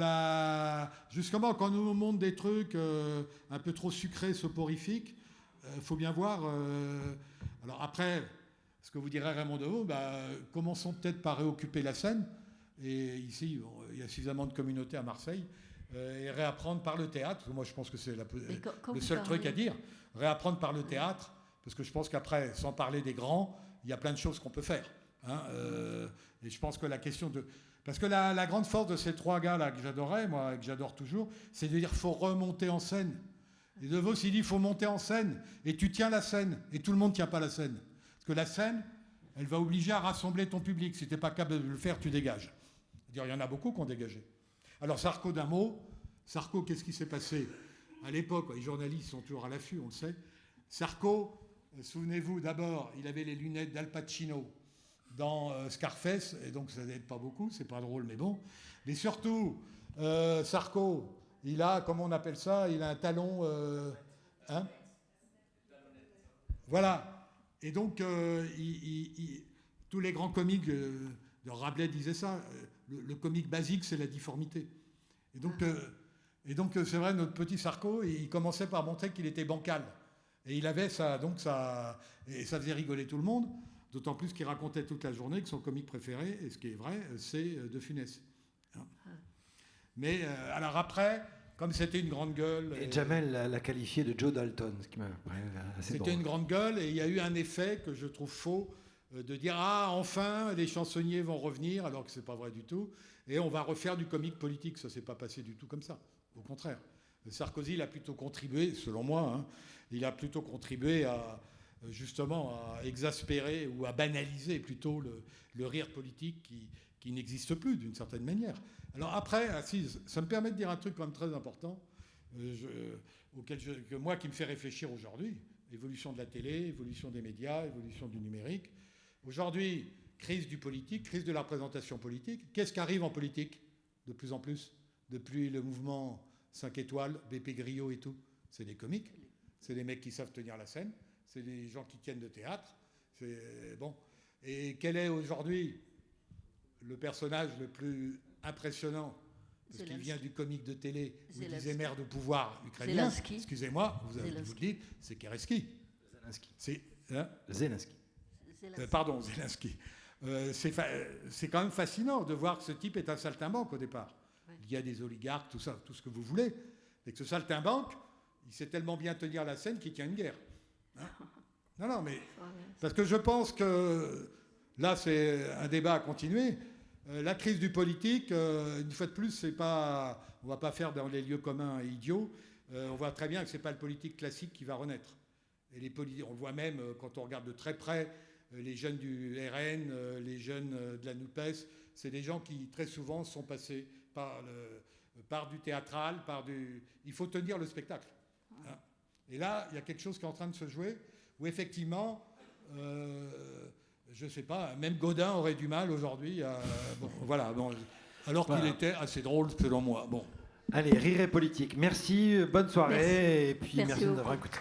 justement, quand on nous montre des trucs un peu trop sucrés, soporifiques, il faut bien voir. Alors après, ce que vous direz Raymond Devos, commençons peut-être par réoccuper la Seine. Et ici, il y a suffisamment de communautés à Marseille. et réapprendre par le théâtre. Moi, je pense que c'est le seul parlez... truc à dire. Réapprendre par le théâtre, parce que je pense qu'après, sans parler des grands, il y a plein de choses qu'on peut faire. Hein, et je pense que la question de... Parce que la grande force de ces 3 gars-là que j'adorais, moi, et que j'adore toujours, c'est de dire qu'il faut remonter en scène. Et De Vos, il dit il faut monter en scène. Et tu tiens la scène. Et tout le monde ne tient pas la scène. Parce que la scène, elle va obliger à rassembler ton public. Si tu n'es pas capable de le faire, tu dégages. C'est-à-dire, il y en a beaucoup qui ont dégagé. Alors, Sarko, d'un mot. Sarko, qu'est-ce qui s'est passé à l'époque? Les journalistes sont toujours à l'affût, on le sait. Sarko, souvenez-vous, d'abord, il avait les lunettes d'Al Pacino dans Scarface, et donc ça n'aide pas beaucoup, c'est pas drôle, mais bon. Mais surtout, Sarko, il a, comment on appelle ça, il a un talon... hein, voilà. Et donc, tous les grands comiques, Rabelais disait ça, le comique basique, c'est la difformité. Et donc, c'est vrai, notre petit Sarko, il commençait par montrer qu'il était bancal. Et il avait ça, donc ça... Et ça faisait rigoler tout le monde, d'autant plus qu'il racontait toute la journée que son comique préféré, et ce qui est vrai, c'est De Funès. Hein. Mais alors après, comme c'était une grande gueule... Et Jamel l'a qualifié de Joe Dalton, ce qui m'a assez drôle. C'était une grande gueule, et il y a eu un effet que je trouve faux, de dire « Ah, enfin, les chansonniers vont revenir », alors que ce n'est pas vrai du tout, et on va refaire du comique politique. Ça ne s'est pas passé du tout comme ça, au contraire. Sarkozy, il a plutôt contribué, selon moi, hein, il a plutôt contribué justement à exaspérer ou à banaliser plutôt le rire politique qui n'existe plus d'une certaine manière. Alors après, Assise, ça me permet de dire un truc quand même très important, moi qui me fait réfléchir aujourd'hui, évolution de la télé, évolution des médias, évolution du numérique. Aujourd'hui, crise du politique, crise de la représentation politique. Qu'est-ce qui arrive en politique de plus en plus depuis le mouvement 5 étoiles, BP Griot et tout? C'est des comiques, c'est des mecs qui savent tenir la scène, c'est des gens qui tiennent le théâtre. Bon. Et quel est aujourd'hui le personnage le plus impressionnant? Parce qu'il vient du comique de télé où il disait mère de pouvoir ukrainien. Excusez-moi, vous le dites, c'est Kereski. Zelensky. Zelensky. Pardon, Zelensky. C'est quand même fascinant de voir que ce type est un saltimbanque au départ. Il y a des oligarques, tout ça, tout ce que vous voulez. Et que ce saltimbanque, il sait tellement bien tenir la scène qu'il tient une guerre. Hein? Non, mais... Parce que je pense que... Là, c'est un débat à continuer. La crise du politique, une fois de plus, c'est pas... On ne va pas faire dans les lieux communs idiots. On voit très bien que ce n'est pas le politique classique qui va renaître. Et on le voit même quand on regarde de très près les jeunes du RN, les jeunes de la NUPES. C'est des gens qui, très souvent, sont passés par du théâtral, il faut tenir le spectacle. Hein. Et là, il y a quelque chose qui est en train de se jouer, où effectivement, je ne sais pas, même Gaudin aurait du mal aujourd'hui à... alors qu'il était assez drôle, selon moi. Bon. Allez, Rire et politique. Merci, bonne soirée, et puis merci de nous avoir écoutés.